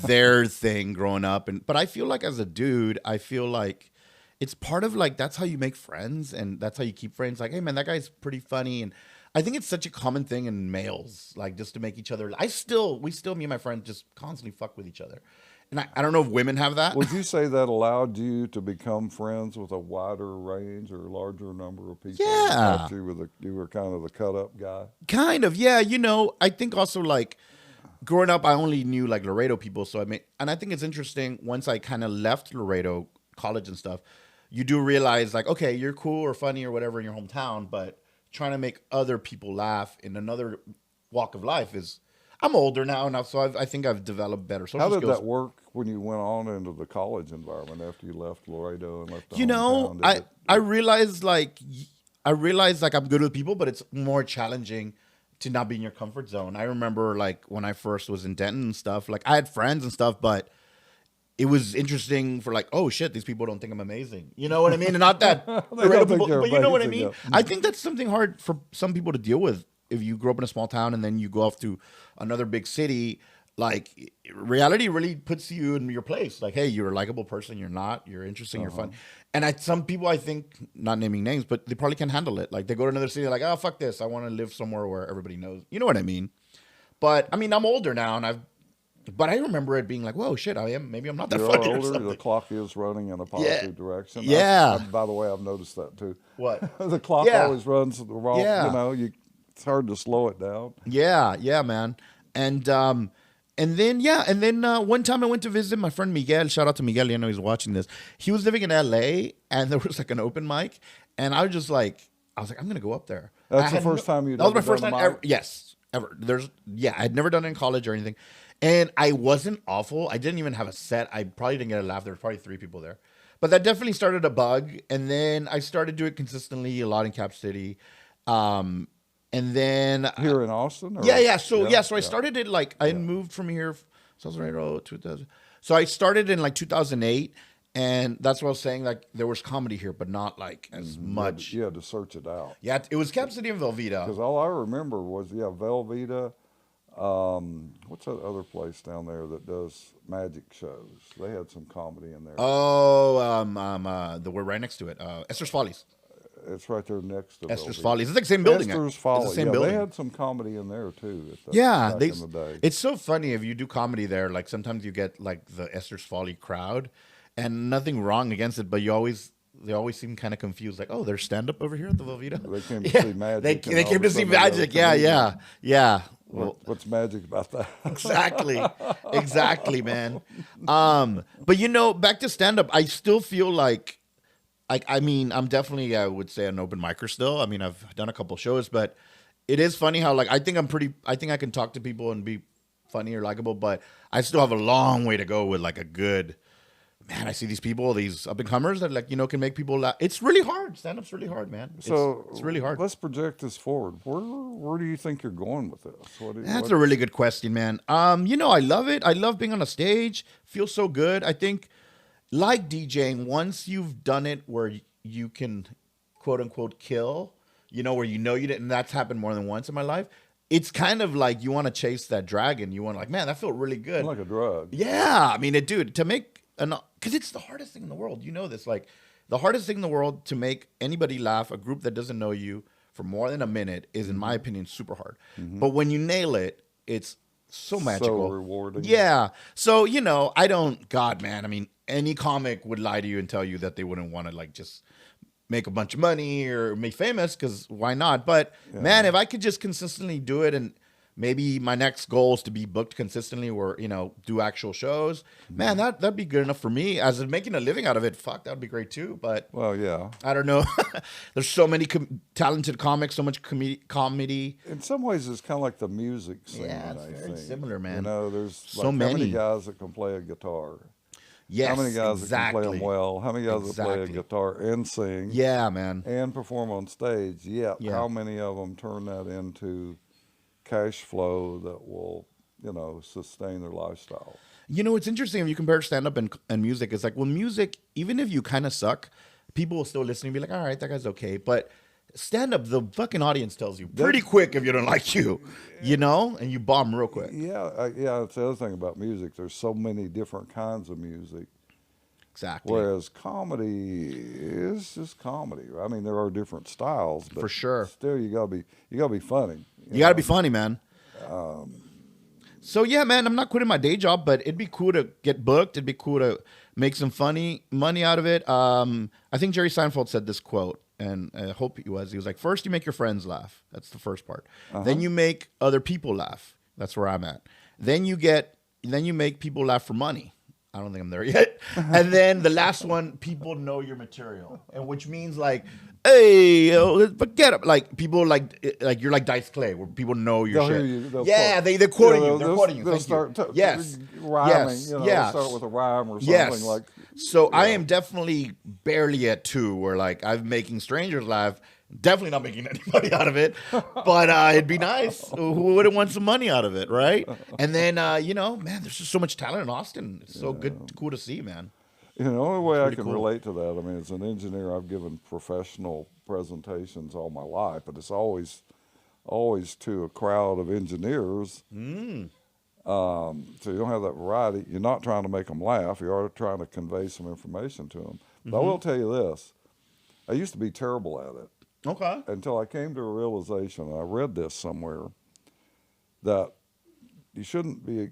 their thing growing up, but I feel like as a dude, I feel like it's part of like that's how you make friends and that's how you keep friends. Like, hey man, that guy's pretty funny, and I think it's such a common thing in males, like just to make each other. Me and my friend just constantly fuck with each other, and I don't know if women have that. Would you say that allowed you to become friends with a wider range or larger number of people? Yeah, you were kind of the cut up guy. Kind of, yeah. I think also like growing up, I only knew like Laredo people, and I think it's interesting once I kind of left Laredo college and stuff. You do realize like, okay, you're cool or funny or whatever in your hometown, but trying to make other people laugh in another walk of life I'm older now, so I think I've developed better social skills. How did that work when you went on into the college environment after you left Laredo and left the hometown? I realized like I'm good with people, but it's more challenging to not be in your comfort zone. I remember like when I first was in Denton and stuff, like I had friends and stuff, but it was interesting for like, oh shit, these people don't think I'm amazing. You know what I mean? And not that, people, but you know what I mean? Yeah. I think that's something hard for some people to deal with. If you grow up in a small town and then you go off to another big city, like reality really puts you in your place. Like, hey, you're a likable person. You're not. You're interesting. You're fun. And some people, I think, not naming names, but they probably can't handle it. Like they go to another city, like, oh fuck this. I want to live somewhere where everybody knows. You know what I mean? But I mean, I'm older now, and But I remember it being like, whoa, shit, maybe I'm not that funny or something. The clock is running in a positive direction. Yeah. By the way, I've noticed that too. What? The clock always runs the wrong, it's hard to slow it down. Yeah, man. And then one time I went to visit my friend Miguel. Shout out to Miguel. I know he's watching this. He was living in LA, and there was like an open mic. And I was like, I'm going to go up there. That's the first time That was my first time ever. Yes, ever. I'd never done it in college or anything. And I wasn't awful. I didn't even have a set. I probably didn't get a laugh. There were probably 3 people there. But that definitely started a bug. And then I started doing it consistently a lot in Cap City. And then... Here in Austin? Or? Yeah. So I started it like... I moved from here... So I started in like 2008. And that's what I was saying. Like there was comedy here, but not like as much. You had to search it out. Yeah, it was Cap City and Velveeta. Because all I remember was, Velveeta... what's that other place down there that does magic shows? They had some comedy in there. We're right next to it. Esther's Follies. It's right there next to Esther's Follies. It's like the same building. Esther's Follies. It's the same building. They had some comedy in there too. Back in the day. It's so funny if you do comedy there. Like sometimes you get like the Esther's Folly crowd, and nothing wrong against it, but you always they always seem kind of confused. Like, oh, there's stand up over here at the Velveeta. They came to see magic. They came to see magic. Yeah. Well, what's magic about that? exactly, man. But back to stand up, I still feel like I mean, I'm definitely, I would say, an open micer still. I mean, I've done a couple shows, but it is funny how I think I can talk to people and be funny or likable, but I still have a long way to go with a good. Man, I see these people, these up and comers that can make people laugh. It's really hard. Stand up's really hard, man. It's really hard. Let's project this forward. Where do you think you're going with this? That's a really good question, man. I love it. I love being on a stage. Feels so good. I think, like DJing, once you've done it where you can, quote unquote, kill, where you didn't, and that's happened more than once in my life. It's kind of like you want to chase that dragon. You want man, that felt really good. Like a drug. Yeah, I mean, dude, to make. Because it's the hardest thing in the world. You know this. The hardest thing in the world to make anybody laugh, a group that doesn't know you for more than a minute, is, in my opinion, super hard. Mm-hmm. But when you nail it, it's so magical. So rewarding. Yeah. So, God, man, I mean, any comic would lie to you and tell you that they wouldn't want to, just make a bunch of money or be famous, because why not? But, man, if I could just consistently do it, and maybe my next goal is to be booked consistently or, do actual shows. Man, that'd be good enough for me. As in making a living out of it, fuck, that'd be great too. But, well, yeah. I don't know. There's so many talented comics, so much comedy. In some ways, it's kind of like the music scene, yeah, it's very similar, man. There's so how many many guys that can play a guitar? Yes, how many guys exactly. that can play them well? How many guys that play a guitar and sing? Yeah, man. And perform on stage? Yeah. How many of them turn that into cash flow that will, sustain their lifestyle? It's interesting if you compare stand-up and music. It's like, well, music, even if you kind of suck, people will still listen and be like, all right, that guy's okay. But stand-up, the fucking audience tells you pretty quick if you don't like you, and you bomb real quick. Yeah, that's the other thing about music. There's so many different kinds of music. Exactly. Whereas comedy is just comedy. I mean, there are different styles, but for sure, still, you gotta be funny. You gotta be funny, man. So yeah, man, I'm not quitting my day job, but it'd be cool to get booked. It'd be cool to make some funny money out of it. I think Jerry Seinfeld said this quote, and I hope he was like, first you make your friends laugh. That's the first part. Then you make other people laugh. That's where I'm at. Then you make people laugh for money. I don't think I'm there yet. And then the last one, people know your material, and which means hey, forget it. People you're like Dice Clay, where people know your shit. They're quoting you. They're quoting you. They'll start yes, rhyming. Start with a rhyme or something like. So I am definitely barely at 2, where I'm making strangers laugh. Definitely not making any money out of it, but it'd be nice. Who wouldn't want some money out of it, right? And then, man, there's just so much talent in Austin. It's so cool to see, man. The only way I can relate to that, I mean, as an engineer, I've given professional presentations all my life, but it's always to a crowd of engineers. So you don't have that variety. You're not trying to make them laugh. You are trying to convey some information to them. But I will tell you this. I used to be terrible at it. Okay. Until I came to a realization, and I read this somewhere, that you shouldn't be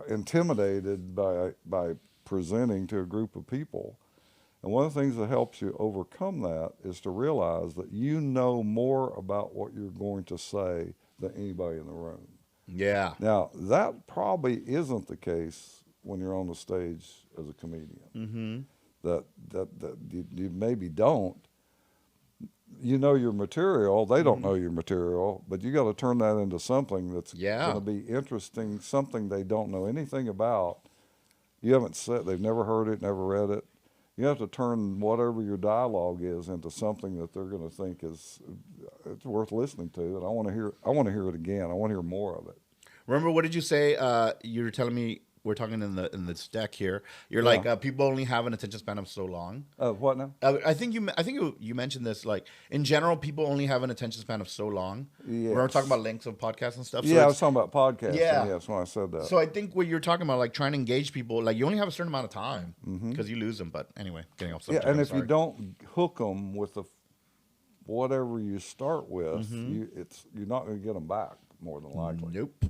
intimidated by presenting to a group of people. And one of the things that helps you overcome that is to realize that you know more about what you're going to say than anybody in the room. Yeah. Now, that probably isn't the case when you're on the stage as a comedian. Mm-hmm. That you maybe don't. You know your material. They don't know your material, but you got to turn that into something that's going to be interesting, something they don't know anything about. You haven't said, they've never heard it, never read it. You have to turn whatever your dialogue is into something that they're going to think it's worth listening to. And I want to hear it again. I want to hear more of it. Remember, what did you say? You were telling me, we're talking in the stack here. You're like, people only have an attention span of so long. What now? I think you mentioned this. In general, people only have an attention span of so long. Yes. We're talking about lengths of podcasts and stuff. Yeah, I was talking about podcasting. Yeah, that's when I said that. So I think what you're talking about, trying to engage people, you only have a certain amount of time because you lose them. But anyway, getting off subject. Yeah, and if you don't hook them with whatever you start with, you're not going to get them back more than likely. Nope.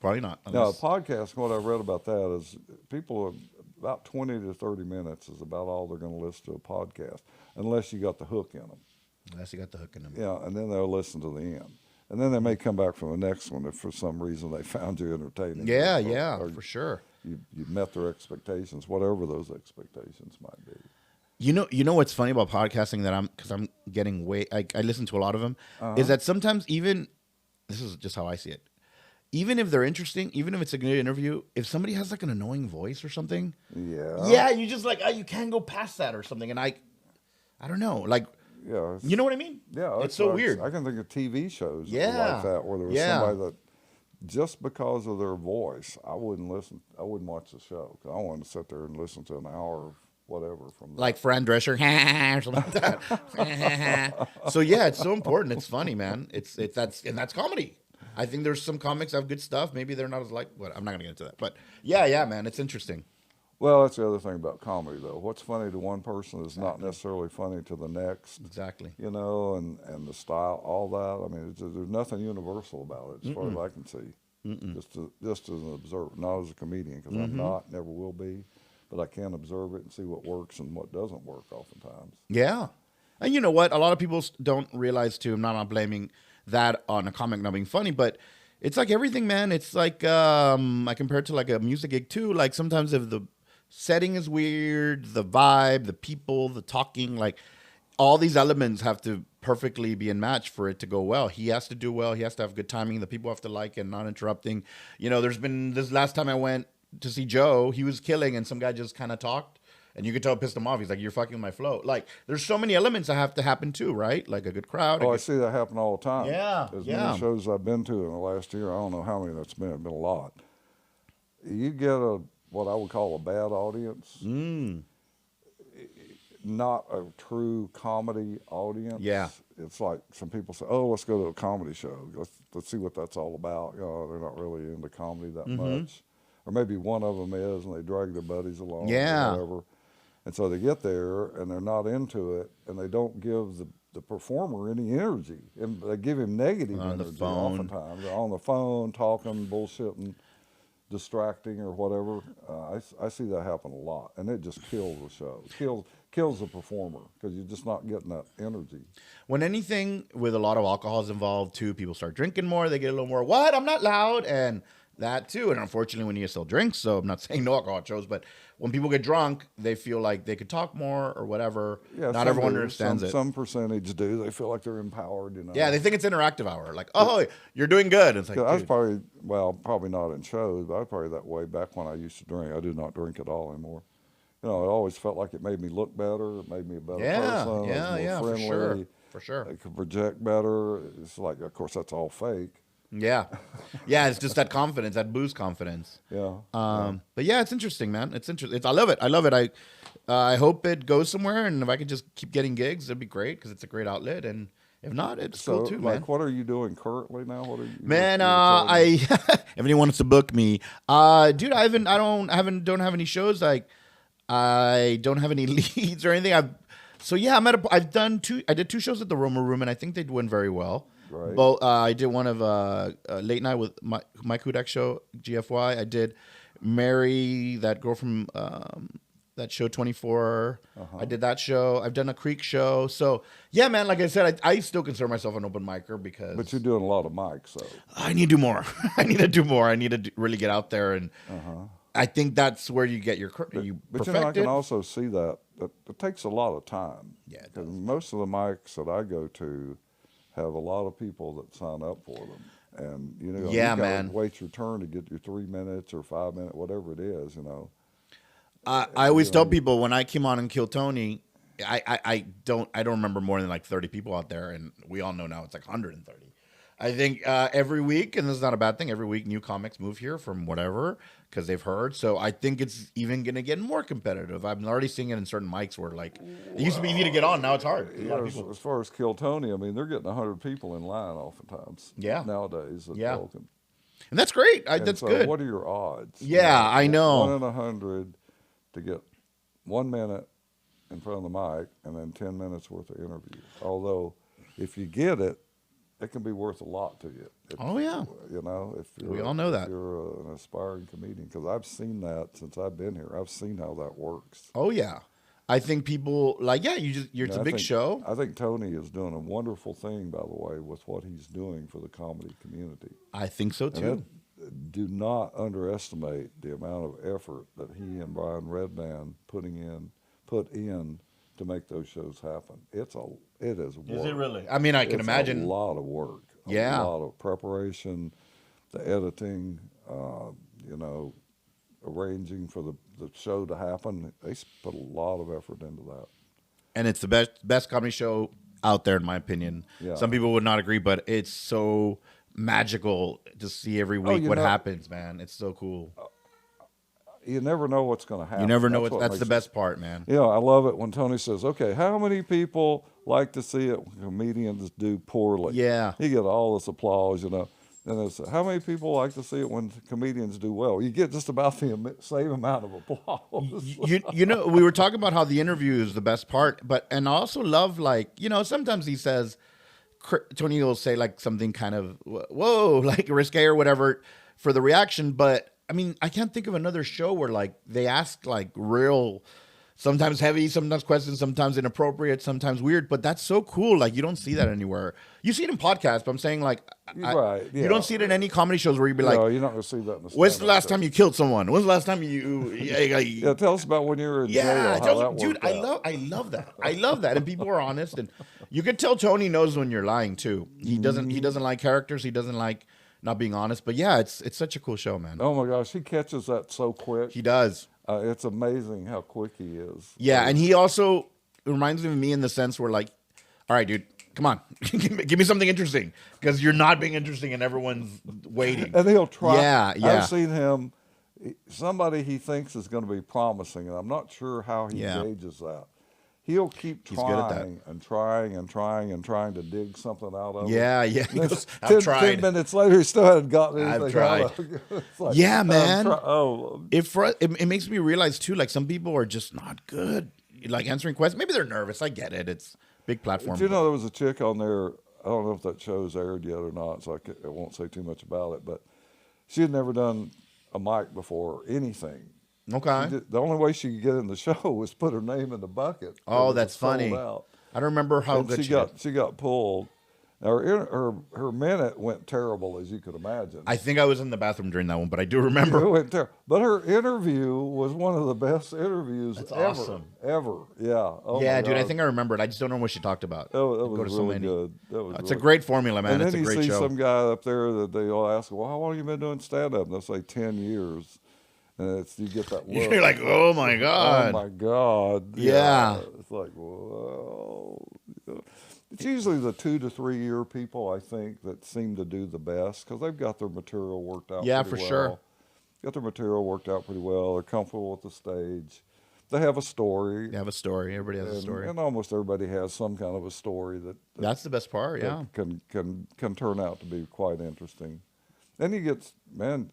Probably not. Now, a podcast, what I've read about that is people about 20 to 30 minutes is about all they're going to listen to a podcast, unless you got the hook in them. Unless you got the hook in them. Yeah, and then they'll listen to the end. And then they may come back for the next one if for some reason they found you entertaining. Yeah, for sure. You met their expectations, whatever those expectations might be. You know what's funny about podcasting that I'm getting I listen to a lot of them, is that sometimes even, this is just how I see it, even if they're interesting, even if it's a good interview, if somebody has like an annoying voice or something, you just like, you can't go past that or something. And I don't know, like, you know what I mean? Yeah, it's so weird. I can think of TV shows Yeah. like that where there was somebody that just because of their voice, I wouldn't watch the show. 'Cause I wanted to sit there and listen to an hour of whatever from that. Like Fran Drescher or something like that. So yeah, it's so important. It's funny, man. That's comedy. I think there's some comics that have good stuff. Maybe they're not as like, what, I'm not gonna get into that. But yeah, man, it's interesting. Well, that's the other thing about comedy, though. What's funny to one person is not necessarily funny to the next. Exactly. You know, and the style, all that. I mean, there's nothing universal about it as far as I can see. Just as an observer, not as a comedian, because I'm not, never will be. But I can observe it and see what works and what doesn't work oftentimes. Yeah. And you know what? A lot of people don't realize, too, I'm not blaming that on a comic not being funny, but it's like everything, man. It's like, I compare it to like a music gig, too. Like sometimes if the setting is weird, the vibe, the people, the talking, like all these elements have to perfectly be in match for it to go well. He has to do well. He has to have good timing. The people have to like it, not interrupting. You know, there's been this last time I went to see Joe, he was killing and some guy just kind of talked and you could tell it pissed him off. He's like, you're fucking with my flow. Like there's so many elements that have to happen too, right? Like a good crowd. I see that happen all the time. Yeah. As many shows I've been to in the last year, I don't know how many that's been. It's been a lot. You get what I would call a bad audience. Not a true comedy audience. Yeah. It's like some people say, oh, let's go to a comedy show. Let's see what that's all about. You know, they're not really into comedy that much. Or maybe one of them is, and they drag their buddies along or whatever. And so they get there, and they're not into it, and they don't give the performer any energy. And they give him negative energy oftentimes. They're on the phone, talking, bullshitting, distracting or whatever. I see that happen a lot, and it just kills the show. Kills the performer because you're just not getting that energy. When anything with a lot of alcohol is involved too, people start drinking more. They get a little more, what? I'm not loud. And that too. And unfortunately, when you still drink, so I'm not saying no alcohol at shows, but when people get drunk, they feel like they could talk more or whatever. Yeah, not everyone understands it. Some percentage do. They feel like they're empowered, you know. Yeah, they think it's interactive hour. Like, oh, you're doing good. It's like, I was probably not in shows, but I was probably that way back when I used to drink. I do not drink at all anymore. You know, it always felt like it made me look better. It made me a better person. Yeah, friendly. For sure. I could project better. It's like, of course, that's all fake. Yeah. It's just that confidence, that boost confidence. Yeah. But yeah, it's interesting, man. It's interesting. I love it. I hope it goes somewhere, and if I could just keep getting gigs, it'd be great because it's a great outlet. And if not, it's cool too, man. What are you doing currently now? What are you? Man, if anyone wants to book me, dude, I don't have any shows. Like, I don't have any leads or anything. I did 2 shows at the Roma Room, and I think they went very well. Right. Both, I did one of Late Night with Mike Hudak show, GFY. I did Mary, that girl from that show 24. I did that show. I've done a Creek show. So yeah, man, like I said, I still consider myself an open micer because. But you're doing a lot of mics, so. I need to do more. I need to do more. I need to really get out there, and I think that's where you get your But you know, I can also see that it takes a lot of time. Yeah, because most of the mics that I go to have a lot of people that sign up for them, and you know, you gotta wait your turn to get your 3 minutes or 5 minutes, whatever it is, you know. I always tell people when I came on and Kill Tony, I don't remember more than like 30 people out there, and we all know now it's like 130. I think every week, and this is not a bad thing, every week new comics move here from whatever because they've heard. So I think it's even going to get more competitive. I'm already seeing it in certain mics where like it used to be easy to get on, now it's hard. Yeah, as far as Kill Tony, I mean, they're getting 100 people in line oftentimes. Yeah. Nowadays. And that's great. That's good. What are your odds? Yeah, I know. 1 in 100 to get 1 minute in front of the mic and then 10 minutes worth of interview. Although if you get it, it can be worth a lot to you. Oh, yeah. You know, if you're We all know that. if you're an aspiring comedian, because I've seen that since I've been here. I've seen how that works. Oh yeah, I think people like it's a big show. I think Tony is doing a wonderful thing, by the way, with what he's doing for the comedy community. I think so too. Do not underestimate the amount of effort that he and Brian Redman put in to make those shows happen. It is work. Is it really? I mean, I can imagine a lot of work. A lot of preparation, the editing, you know, arranging for the show to happen. They put a lot of effort into that. And it's the best comedy show out there, in my opinion. Yeah. Some people would not agree, but it's so magical to see every week what happens, man. It's so cool. You never know what's going to happen. You never know that's the best part, man. Yeah, I love it when Tony says, okay, how many people like to see it when comedians do poorly? Yeah. You get all this applause, you know. And it's, how many people like to see it when comedians do well? You get just about the same amount of applause. You know, we were talking about how the interview is the best part, and I also love, like, you know, sometimes he says, Tony will say like something kind of, whoa, like risque or whatever for the reaction, but I mean, I can't think of another show where like they ask like real, sometimes heavy, sometimes questions, sometimes inappropriate, sometimes weird. But that's so cool. Like you don't see that anywhere. You see it in podcasts, but I'm saying like, you don't see it in any comedy shows where you'd be like, you're not going to see that in the when's the last time you killed someone? When's the last time you? Yeah, tell us about when you were in jail. How that dude, worked out. I love that. I love that, and people are honest, and you can tell Tony knows when you're lying too. He doesn't like characters. He doesn't like not being honest. But yeah, it's such a cool show, man. Oh my gosh, he catches that so quick. He does. It's amazing how quick he is. Yeah, and he also reminds me of me in the sense where like, all right, dude, come on, give me something interesting, because you're not being interesting and everyone's waiting. And he'll try. Yeah. I've seen him. Somebody he thinks is going to be promising, and I'm not sure how he gauges that. He'll keep trying and trying and trying and trying to dig something out of it. Yeah. He goes, I've 10 minutes later, he still hadn't gotten anything I've tried. out of it. It's like, yeah, man. It It makes me realize too, like some people are just not good, like answering questions. Maybe they're nervous. I get it. It's a big platform. But you know, there was a chick on there. I don't know if that show's aired yet or not, so I won't say too much about it. But she had never done a mic before or anything. Okay. The only way she could get in the show was put her name in the bucket. Oh, that's funny. Out. I don't remember how good she got pulled. Her minute went terrible, as you could imagine. I think I was in the bathroom during that one, but I do remember. It went terrible. But her interview was one of the best interviews ever. Yeah. Oh yeah, dude, I think I remember it. I just don't know what she talked about. It was really good. It's a great formula, man. It's a great show. And then you see some guy up there that they'll ask, well, how long have you been doing stand-up? And they'll say 10 years. And you get that look. You're like, oh my God. Oh my God. Yeah. It's like, whoa. It's usually the 2 to 3 year people, I think, that seem to do the best because they've got their material worked out. Yeah, pretty for well. sure. Got their material worked out pretty well. They're comfortable with the stage. They have a story. They have a story. Everybody has a story. And almost everybody has some kind of a story that's the best part. Yeah. Can turn out to be quite interesting. Then you get, man.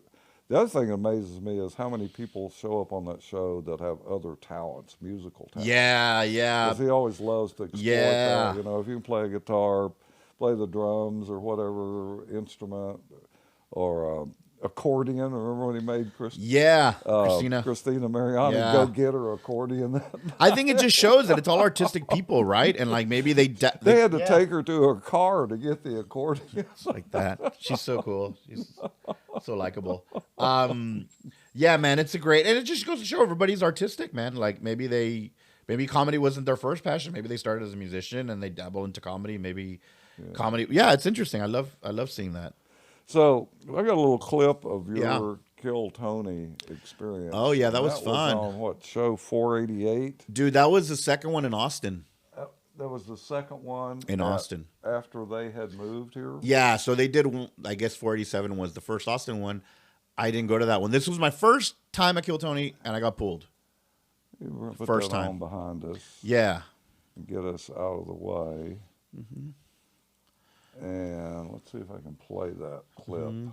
The other thing that amazes me is how many people show up on that show that have other talents, musical talents. Yeah. Because he always loves to exploit that. You know, if you can play a guitar, play the drums or whatever instrument, or accordion. Remember when he made Christina Mariani go get her accordion? I think it just shows that it's all artistic people, right? And like maybe they had to take her to her car to get the accordion. Like that. She's so cool. She's so likable. Yeah, man, it's a great, and it just goes to show everybody's artistic, man. Like maybe comedy wasn't their first passion. Maybe they started as a musician and they dabble into comedy. Maybe comedy. Yeah, it's interesting. I love seeing that. So I got a little clip of your Kill Tony experience. Oh yeah, that was fun. Was on what show? 488. Dude, that was the second one in Austin. That was the second one in Austin after they had moved here. Yeah, so they did. I guess 487 was the first Austin one. I didn't go to that one. This was my first time at Kill Tony, and I got pulled. First time on behind us. Yeah, and get us out of the way. Mm-hmm. And let's see if I can play that clip. Mm-hmm.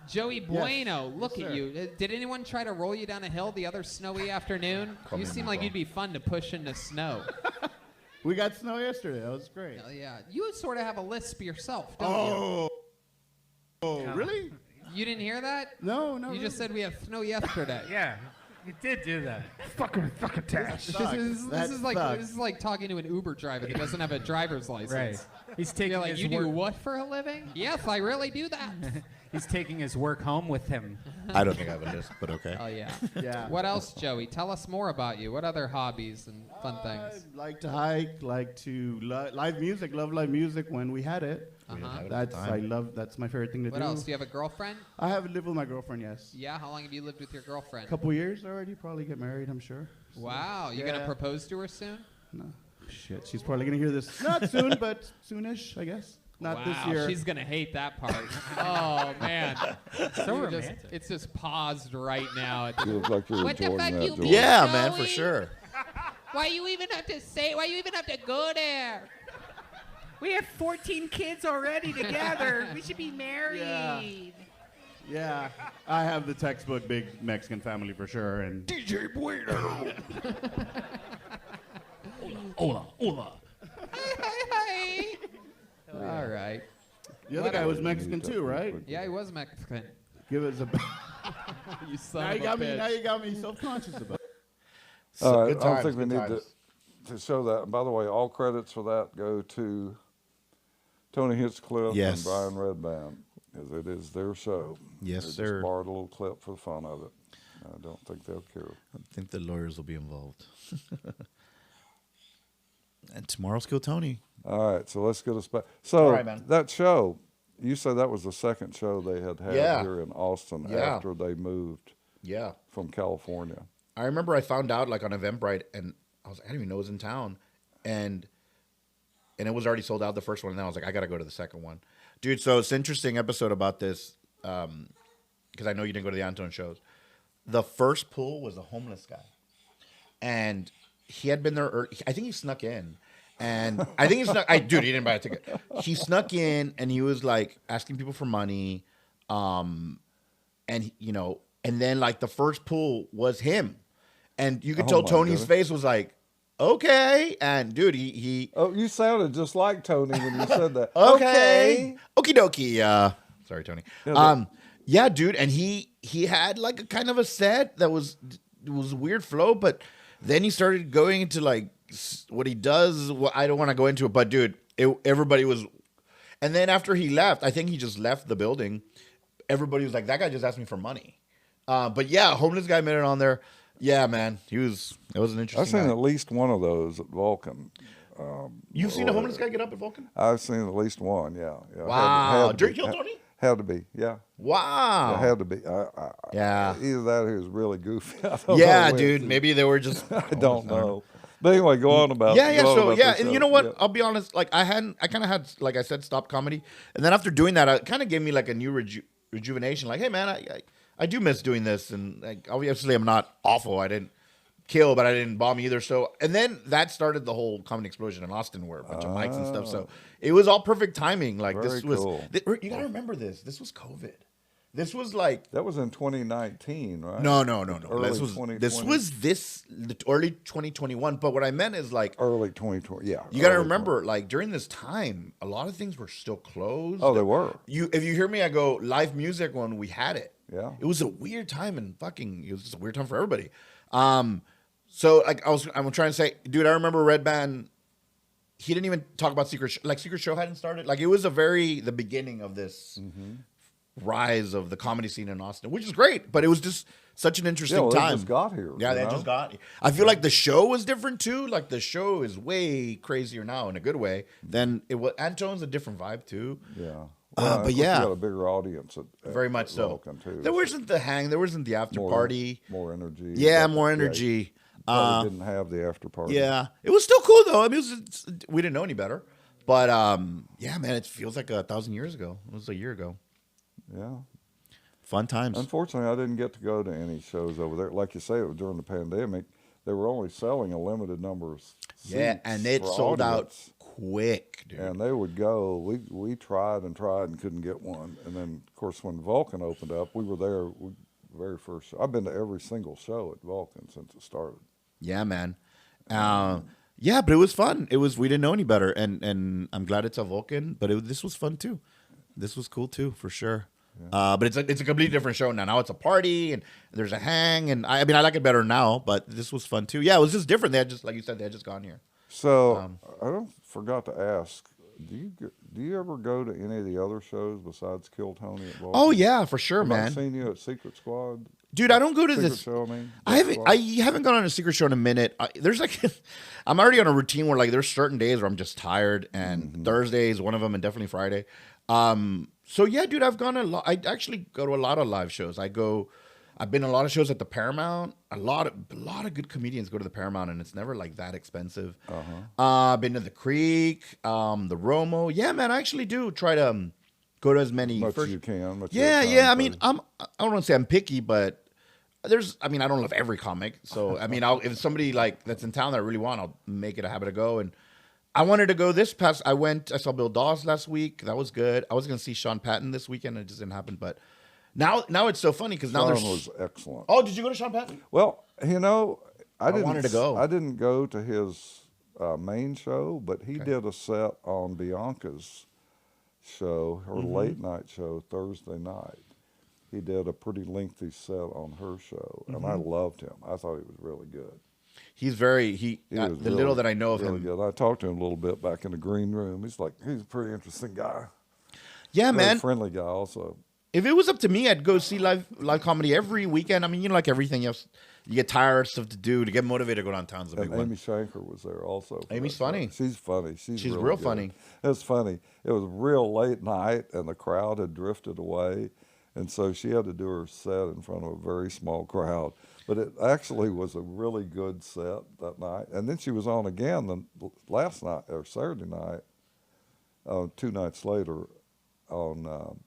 Joey Bueno, look at you. Did anyone try to roll you down a hill the other snowy afternoon? You seem like you'd be fun to push into snow. We got snow yesterday. That was great. Yeah, you sort of have a lisp yourself, don't Oh, really? you? You didn't hear that? No, no. You just said we have snow yesterday. Yeah, you did do that. fucking This is like talking to an Uber driver that doesn't have a driver's license. Right. He's taking You're like, his you do work. what for a living? Yes, I really do that. He's taking his work home with him. I don't think I have a list, but okay. Oh yeah. Yeah. What else, Joey? Tell us more about you. What other hobbies and fun things? I like to hike, like to live music, love live music when we had it. That's my favorite thing to do. What else? Do you have a girlfriend? I have lived with my girlfriend, yes. Yeah. How long have you lived with your girlfriend? A couple years already, probably get married, I'm sure. Wow. You gonna propose to her soon? No. Shit, she's probably gonna hear this. Not soon, but soonish, I guess. Not this year. She's gonna hate that part. Oh man. So romantic. It's just paused right now. You look like you're What the enjoying fuck that, you George. mean? Yeah, Joey? man, for sure. Why you even have to say? Why you even have to go there? We have 14 kids already together. We should be married. Yeah. Yeah, I have the textbook big Mexican family for sure, and DJ Bueno. Hola. Hi. All right. the other guy was Mexican too, right? Yeah, he was Mexican. Give us a. You son now of you a got me. bitch. Now you got me self-conscious about it. So I good don't times, think we good need times. to show that. And by the way, all credits for that go to Tony Hinchcliffe Yes. and Brian Redband, as it is their show. Yes, they sir. Just borrowed a little clip for the fun of it. I don't think they'll care. I think the lawyers will be involved. And tomorrow's Kill Tony. All right, so let's get us back. So All right, man. that show, you said that was the second show they had Yeah. here in Austin Yeah. after they moved Yeah. from California. I remember I found out like on Eventbrite, and I didn't even know it was in town, and it was already sold out the first one. And then I was like, I gotta go to the second one, dude. So it's an interesting episode about this, because I know you didn't go to the Anton shows. The first pool was a homeless guy, and he had been there. I think he snuck in, and I think he snuck. Dude, he didn't buy a ticket. He snuck in, and he was like asking people for money, and and then like the first pool was him. And you could tell my Tony's goodness. face was like, okay. And dude, he Oh, you sounded just like Tony when you said that. okay. Okie dokie. Sorry, Tony. Yeah, Yeah, dude. And he had like a kind of a set that was a weird flow, but then he started going into like what he does. Well, I don't want to go into it, but dude, everybody was. And then after he left, I think he just left the building. Everybody was like, that guy just asked me for money. But yeah, homeless guy made it on there. Yeah, man, it was an I've interesting. seen night. at least one of those at Vulcan. You've seen a homeless guy get up at Vulcan? I've seen at least one, yeah. Wow. Had to During be. Kill Tony? Had to be, yeah. Wow. It had to be. Yeah. Either that or he was really goofy. I don't Yeah, know dude. which. Maybe they were just. I don't know. But anyway, go on about Yeah, yeah. go on So about yeah, this and show. you know what? Yeah. I'll be honest. Like I kind of had, like I said, stopped comedy, and then after doing that, it kind of gave me like a new rejuvenation. Like, hey, man, I do miss doing this, and like, obviously I'm not awful. I didn't kill, but I didn't bomb either. So, and then that started the whole comedy explosion in Austin, where a bunch of mics and stuff. So it was all perfect timing. Like this Very was. cool. You gotta remember this. This was COVID. This was like. That was in 2019, right? No. Early This was 2020. the early 2021. But what I meant is like Early 2020, yeah. you got to early remember, like during this time, a lot of things were still closed. Oh, they were. If you hear me, I go live music when we had it. Yeah. It was a weird time, and it was just a weird time for everybody. So like I'm trying to say, dude, I remember Red Band. He didn't even talk about Secret Show hadn't started. Like it was the beginning of this rise of the comedy scene in Austin, which is great, but it was just such an interesting Yeah, well, time. they just got here. Yeah, you they know? just got. I feel like the show was different too. Like the show is way crazier now in a good way than it was. Anton's a different vibe too. Yeah. But of course yeah. you got a bigger audience at Very much so. Vulcan, too. There wasn't the hang. There wasn't the after party. More energy. Yeah, But, more energy. Probably didn't have the after party. Yeah, it was still cool though. I mean, we didn't know any better. But yeah, man, it feels like 1,000 years ago. It was a year ago. Yeah. Fun times. Unfortunately, I didn't get to go to any shows over there. Like you say, it was during the pandemic. They were only selling a limited number of seats. Yeah, and it for sold out audience. quick, dude. And they would go. We tried and couldn't get one. And then, of course, when Vulcan opened up, we were there. Very first show. I've been to every single show at Vulcan since it started. Yeah, man. Yeah, but it was fun. We didn't know any better, and I'm glad it's a Vulcan. But this was fun too. This was cool too, for sure. But it's a completely different show now. Now it's a party and there's a hang, and I mean I like it better now. But this was fun too. Yeah, it was just different. They had just, like you said, they had just gone here. So forgot to ask. Do you ever go to any of the other shows besides Kill Tony at Vulcan? Oh yeah, for sure, man. I've seen you at Secret Squad. Dude, I don't go to Secret this. Show, I haven't gone on a secret show in a minute. There's like, I'm already on a routine where like there's certain days where I'm just tired, and Thursday is one of them, and definitely Friday. So yeah, dude, I've gone a lot. I actually go to a lot of live shows. I've been to a lot of shows at the Paramount. A lot of good comedians go to the Paramount, and it's never like that expensive. I've been to the Creek, the Romo. Yeah, man, I actually do try to go to as many much as you can. Yeah. I mean, I don't want to say I'm picky, but I don't love every comic. So I mean, if somebody like that's in town that I really want, I'll make it a habit to go. And I wanted to go this past. I saw Bill Dawes last week. That was good. I was going to see Sean Patton this weekend. It just didn't happen. But now it's so funny because now Sean was excellent. Oh, did you go to Sean Patton? Well, I wanted to go. I didn't go to his main show, but he did a set on Bianca's show, her late night show, Thursday night. He did a pretty lengthy set on her show, and I loved him. I thought he was really good. He's the little that I know of him. Good. I talked to him a little bit back in the green room. He's a pretty interesting guy. Yeah, Very man. friendly guy also. If it was up to me, I'd go see live comedy every weekend. I mean, like everything else, you get tired of stuff to do. To get motivated to go downtown is a big one. Amy Shanker was there also. Amy's funny. She's funny. She's really real good. funny. It's funny. It was real late night, and the crowd had drifted away, and so she had to do her set in front of a very small crowd. But it actually was a really good set that night. And then she was on again the last night, or Saturday night, 2 nights later, on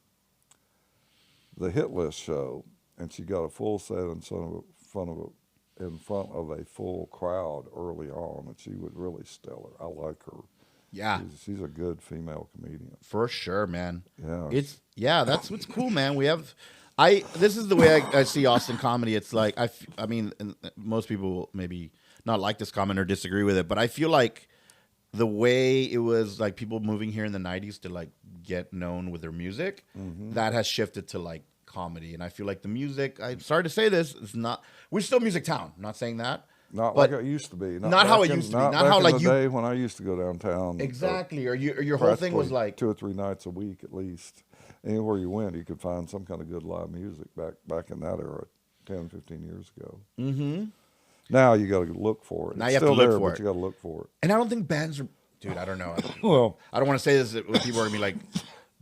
the Hit List show, and she got a full set in front of a full crowd early on, and she was really stellar. I like her. Yeah, she's a good female comedian for sure, man. Yeah, that's what's cool, man. This is the way I see Austin comedy. It's like I mean, most people will maybe not like this comment or disagree with it, but I feel like the way it was like people moving here in the 90s to like get known with their music, that has shifted to like comedy. And I feel like the music, I'm sorry to say this, we're still music town. I'm not saying that. Not like it used to be. Not how it used to be. Not how like in the day when I used to go downtown. Exactly. Or your whole thing was like 2 or 3 nights a week at least. Anywhere you went, you could find some kind of good live music back in that era, 10, 15 years ago. Now you got to look for it. Now it's you have still to look there, for but it. you got to look for it. And I don't think bands are, dude, I don't know. Well, I don't want to say this when people are going to be like,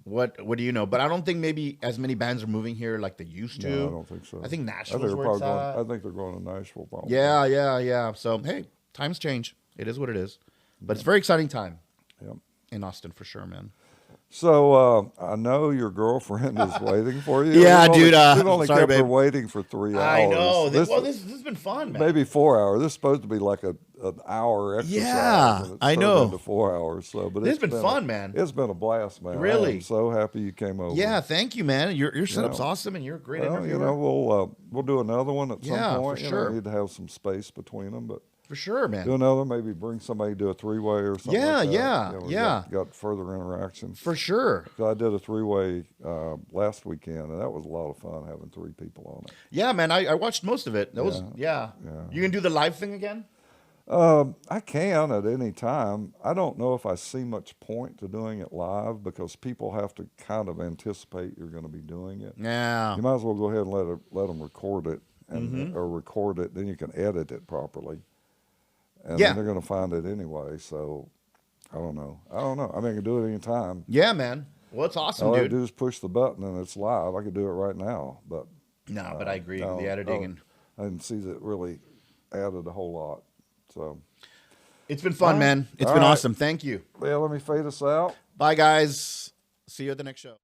what do you know? But I don't think maybe as many bands are moving here like they used to. No, I don't think so. I think Nashville's where it's at. I think they're going to Nashville probably. Yeah. So, hey, times change. It is what it is. But it's a very exciting time in Austin for sure, man. So I know your girlfriend is waiting for you. Yeah, We've dude. only Sorry, kept her babe. waiting for 3 hours. I know. This has been fun, man. Maybe 4 hours. This is supposed to be like an hour exercise. Yeah, and it's I turned know. into 4 hours. So, but This has been fun, man. It's been a blast, man. Really? I'm so happy you came over. Yeah, thank you, man. Your setup's awesome, and you're a great interviewer. We'll do another one at some point. For sure. We need to have some space between them, but. For sure, man. Do another, maybe bring somebody, do a 3-way or something. Got further interaction. For sure. So I did a 3-way last weekend, and that was a lot of fun having 3 people on it. Yeah, man. I watched most of it. You can do the live thing again? I can at any time. I don't know if I see much point to doing it live because people have to kind of anticipate you're going to be doing it. Yeah. You might as well go ahead and let them record it, or record it. Then you can edit it properly. And then they're going to find it anyway, so I don't know. I mean, I can do it anytime. Yeah, man. Well, it's awesome, All dude. I do is push the button and it's live. I could do it right now, but... No, but I agree with the editing. I didn't see that really added a whole lot, so... It's been fun, man. It's been awesome. Thank you. Well, let me fade us out. Bye, guys. See you at the next show.